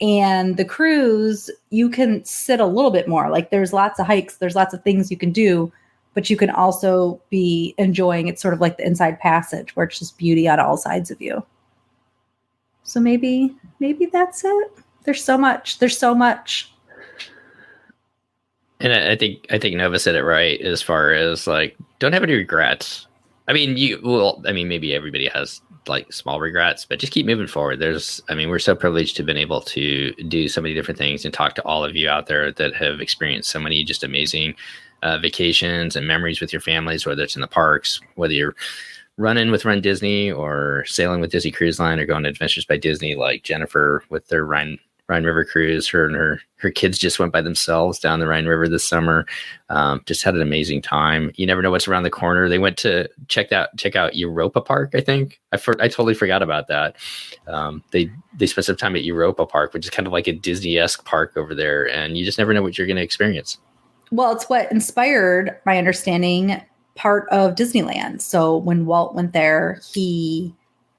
And the cruise, you can sit a little bit more. Like, there's lots of hikes, there's lots of things you can do, but you can also be enjoying it, sort of like the Inside Passage, where it's just beauty on all sides of you. So maybe that's it. There's so much. And I think Nova said it right as far as, like, don't have any regrets. I mean, maybe everybody has like small regrets, but just keep moving forward. We're so privileged to have been able to do so many different things and talk to all of you out there that have experienced so many just amazing vacations and memories with your families, whether it's in the parks, whether you're running with Run Disney or sailing with Disney Cruise Line or going to Adventures by Disney, like Jennifer with their Rhine River cruise. Her and her kids just went by themselves down the Rhine River this summer. Just had an amazing time. You never know what's around the corner. They went to check out Europa Park, I think. I totally forgot about that. They spent some time at Europa Park, which is kind of like a Disney-esque park over there, and you just never know what you're going to experience. Well, it's what inspired, my understanding, part of Disneyland. So when Walt went there,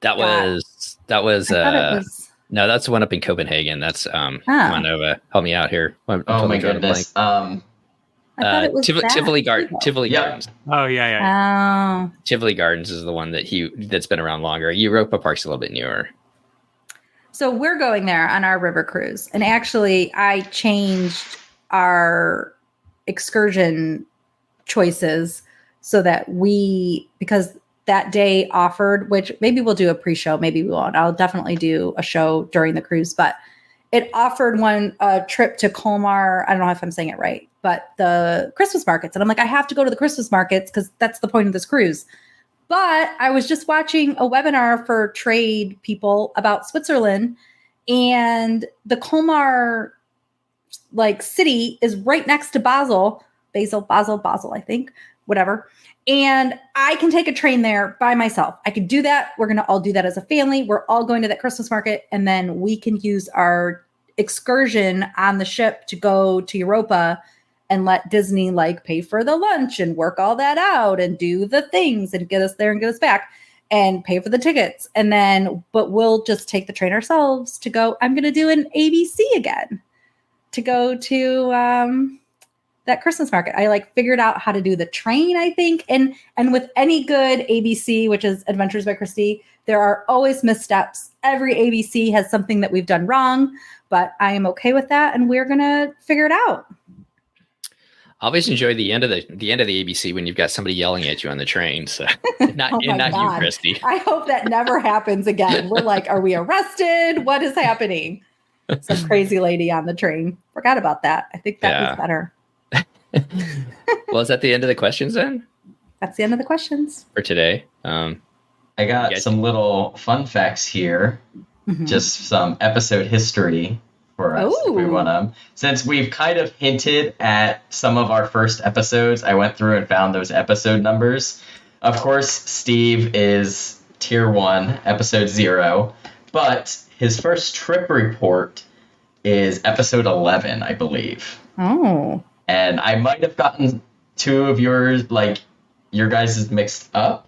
that was no, that's the one up in Copenhagen. That's come on, Nova, help me out here. Oh my goodness. I thought it was Tivoli Gardens. Oh yeah. Tivoli Tivoli Gardens is the one that's been around longer. Europa Park's a little bit newer. So we're going there on our river cruise, and actually, I changed our excursion choices so that because that day offered, which maybe we'll do a pre-show, maybe we won't. I'll definitely do a show during the cruise, but it offered a trip to Colmar. I don't know if I'm saying it right, but the Christmas markets. And I'm like, I have to go to the Christmas markets because that's the point of this cruise. But I was just watching a webinar for trade people about Switzerland, and the Colmar city is right next to Basel, I think, whatever. And I can take a train there by myself. I could do that. We're going to all do that as a family. We're all going to that Christmas market. And then we can use our excursion on the ship to go to Europa and let Disney pay for the lunch and work all that out and do the things and get us there and get us back and pay for the tickets. And then, but we'll just take the train ourselves to go. I'm going to do an ABC again to go to, that Christmas market. I figured out how to do the train, I think. And with any good ABC, which is Adventures by Christy, there are always missteps. Every ABC has something that we've done wrong, but I am okay with that. And we're going to figure it out. I always enjoy the end of the ABC when you've got somebody yelling at you on the train. So not oh not God. you, Christy. I hope that never happens again. We're like, are we arrested? What is happening? Some crazy lady on the train. Forgot about that. I think that was better. Well, is that the end of the questions then? That's the end of the questions for today. I got some little fun facts here. Just some episode history for us if we want them. Since we've kind of hinted at some of our first episodes, I went through and found those episode numbers. Of course, Steve is tier 1, episode 0, but his first trip report is episode 11, I believe. Oh. And I might have gotten 2 of yours, like, your guys' mixed up.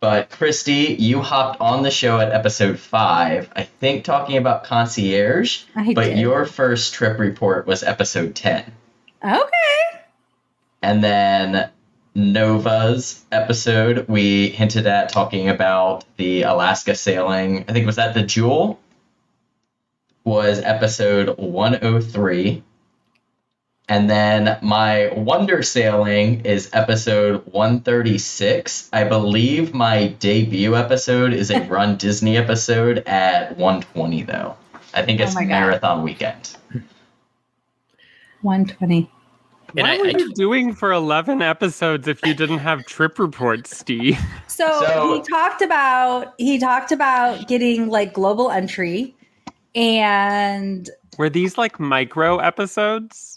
But Christy, you hopped on the show at episode 5, I think talking about concierge, but your first trip report was episode 10. Okay. And then Nova's episode, we hinted at talking about the Alaska sailing. I think, was that the Jewel? Was episode 103. And then my Wonder Sailing is episode 136. I believe my debut episode is a Run Disney episode at 120, though. I think it's marathon weekend. 120. What were you doing for 11 episodes if you didn't have trip reports, Steve? So he talked about getting like global entry, and were these like micro episodes?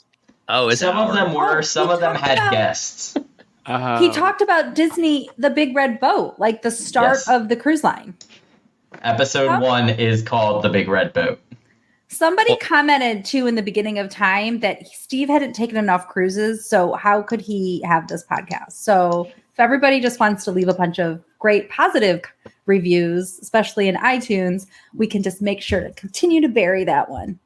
Oh, some of them were. Some of them had guests. He talked about Disney, the Big Red Boat, like the start of the cruise line. Episode 1 is called The Big Red Boat. Somebody commented too in the beginning of time that Steve hadn't taken enough cruises, so how could he have this podcast? So if everybody just wants to leave a bunch of great positive reviews, especially in iTunes, we can just make sure to continue to bury that one.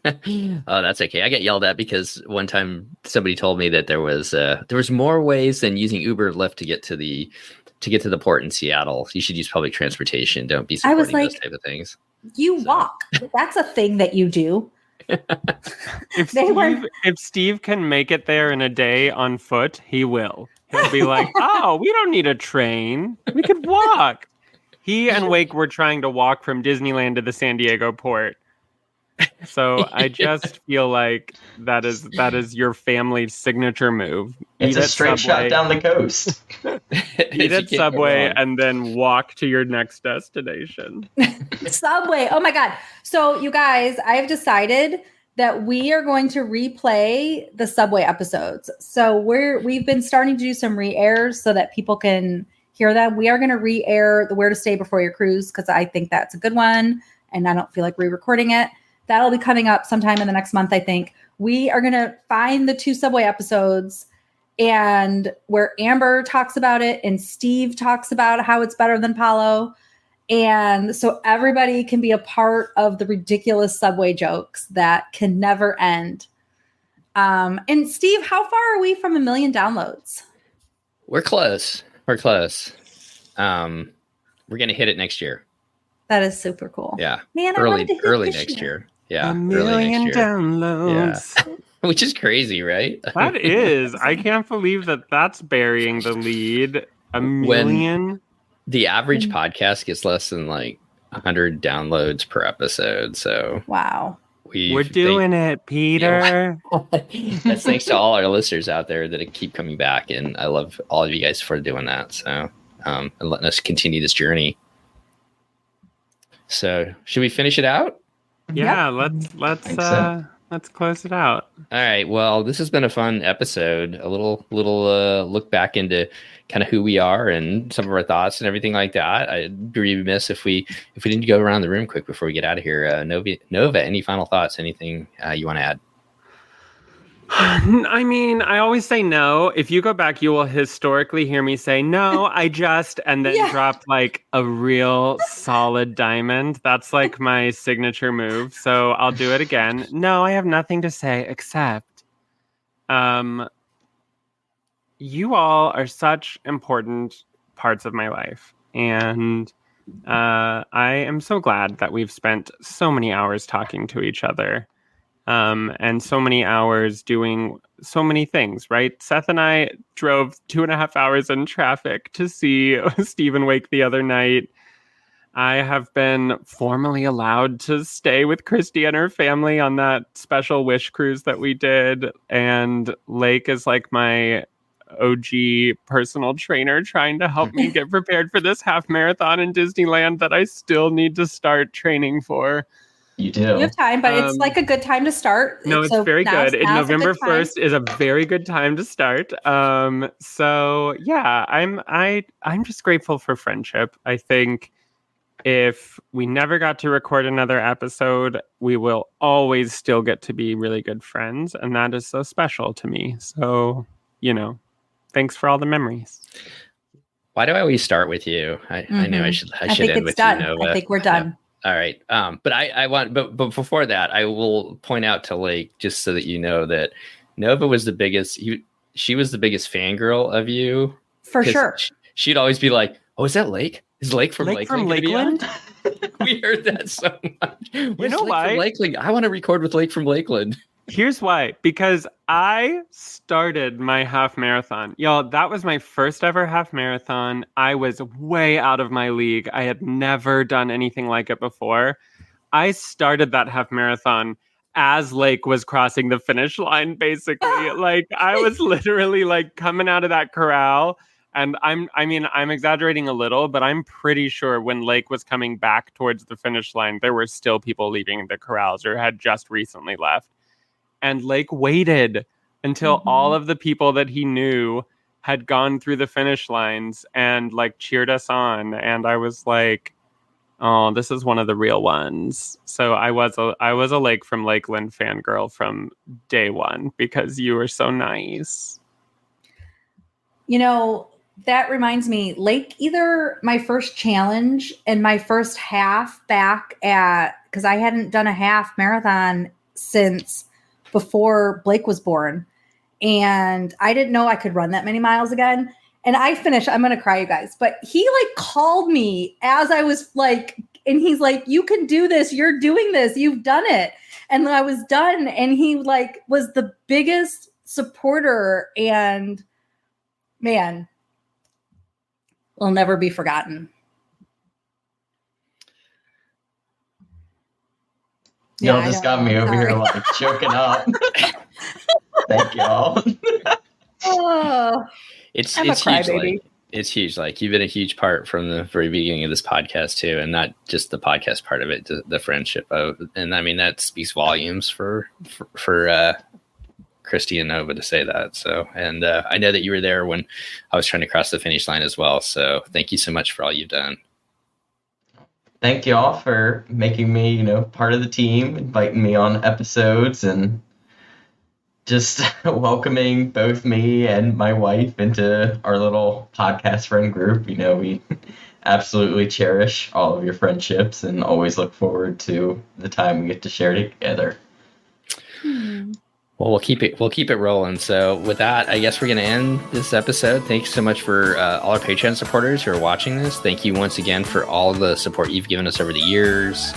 Oh, that's okay. I get yelled at because one time somebody told me that there was more ways than using Uber or Lyft to get to the port in Seattle. You should use public transportation. Don't be supporting those type of things. You walk. That's a thing that you do. If Steve can make it there in a day on foot, he will. He'll be like, "Oh, we don't need a train. We could walk." He and Wake were trying to walk from Disneyland to the San Diego port. So I just feel like that is your family's signature move. It's a straight shot down the coast. Eat at Subway and then walk to your next destination. Subway. Oh my God. So you guys, I've decided that we are going to replay the Subway episodes. So we've been starting to do some re-airs so that people can hear them. We are going to re-air the Where to Stay Before Your Cruise because I think that's a good one and I don't feel like re-recording it. That'll be coming up sometime in the next month, I think. We are going to find the 2 Subway episodes and where Amber talks about it and Steve talks about how it's better than Palo. And so everybody can be a part of the ridiculous Subway jokes that can never end. And Steve, how far are we from 1 million downloads? We're close. We're going to hit it next year. That is super cool. Yeah. Man, early next year. Yeah. 1 million downloads. Yeah. Which is crazy, right? That is. I can't believe that's burying the lead. 1 million. When the average podcast gets less than like 100 downloads per episode. So wow. We're doing it, Peter. That's thanks to all our listeners out there that keep coming back. And I love all of you guys for doing that. So and letting us continue this journey. So should we finish it out? Yeah, let's close it out. All right. Well, this has been a fun episode. A little look back into kind of who we are and some of our thoughts and everything like that. I'd be remiss if we didn't go around the room quick before we get out of here. Nova, any final thoughts? Anything you want to add? I mean, I always say no. If you go back, you will historically hear me say no, and then drop like a real solid diamond. That's like my signature move. So I'll do it again. No, I have nothing to say except you all are such important parts of my life. And I am so glad that we've spent so many hours talking to each other. And so many hours doing so many things, right? Seth and I drove 2.5 hours in traffic to see Stephen Wake the other night. I have been formally allowed to stay with Christy and her family on that special Wish cruise that we did. And Lake is like my OG personal trainer trying to help me get prepared for this half marathon in Disneyland that I still need to start training for. You do. You have time, but it's like a good time to start. No, it's very good. November 1st is a very good time to start. So yeah, I'm just grateful for friendship. I think if we never got to record another episode, we will always still get to be really good friends, and that is so special to me. So, thanks for all the memories. Why do I always start with you? I know I should end with done. you, Nova. I think we're done. All right. But I want, but before that, I will point out to Lake, just so that you know, that Nova was the biggest. She was the biggest fangirl of you. For sure. She'd always be like, "Oh, is that Lake? Is Lake from Lakeland? We heard that so much. You know why? Lakeland? I want to record with Lake from Lakeland. Here's why. Because I started my half marathon. Y'all, that was my first ever half marathon. I was way out of my league. I had never done anything like it before. I started that half marathon as Lake was crossing the finish line, basically. Like, I was literally like coming out of that corral. And I'm exaggerating a little, but I'm pretty sure when Lake was coming back towards the finish line, there were still people leaving the corrals or had just recently left. And Lake waited until all of the people that he knew had gone through the finish lines and like cheered us on. And I was like, oh, this is one of the real ones. So I was a Lake from Lakeland fangirl from day one because you were so nice. That reminds me, Lake, either my first challenge and my first half back because I hadn't done a half marathon since before Blake was born. And I didn't know I could run that many miles again. And I finished, I'm going to cry, you guys, but he called me as I was and he's like, you can do this. You're doing this. You've done it. And I was done. And he was the biggest supporter, and man, will never be forgotten. Y'all just got me over here choking up. Thank y'all. It's huge. It's huge. Like, you've been a huge part from the very beginning of this podcast too, and not just the podcast part of it, the friendship and I mean, that speaks volumes for Christy and Nova to say that. So, and I know that you were there when I was trying to cross the finish line as well. So thank you so much for all you've done. Thank y'all for making me, part of the team, inviting me on episodes, and just welcoming both me and my wife into our little podcast friend group. We absolutely cherish all of your friendships and always look forward to the time we get to share together. Well, we'll keep it rolling. So with that, I guess we're going to end this episode. Thanks so much for all our Patreon supporters who are watching this. Thank you once again for all the support you've given us over the years.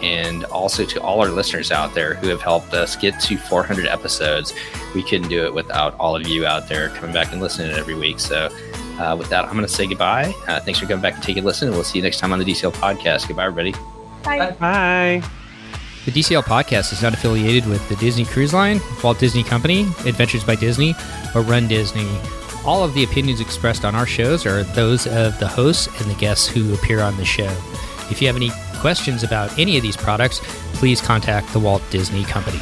And also to all our listeners out there who have helped us get to 400 episodes. We couldn't do it without all of you out there coming back and listening every week. So with that, I'm going to say goodbye. Thanks for coming back and taking a listen. And we'll see you next time on the DCL podcast. Goodbye, everybody. Bye. Bye. The DCL podcast is not affiliated with the Disney Cruise Line, Walt Disney Company, Adventures by Disney, or Run Disney. All of the opinions expressed on our shows are those of the hosts and the guests who appear on the show. If you have any questions about any of these products, please contact the Walt Disney Company.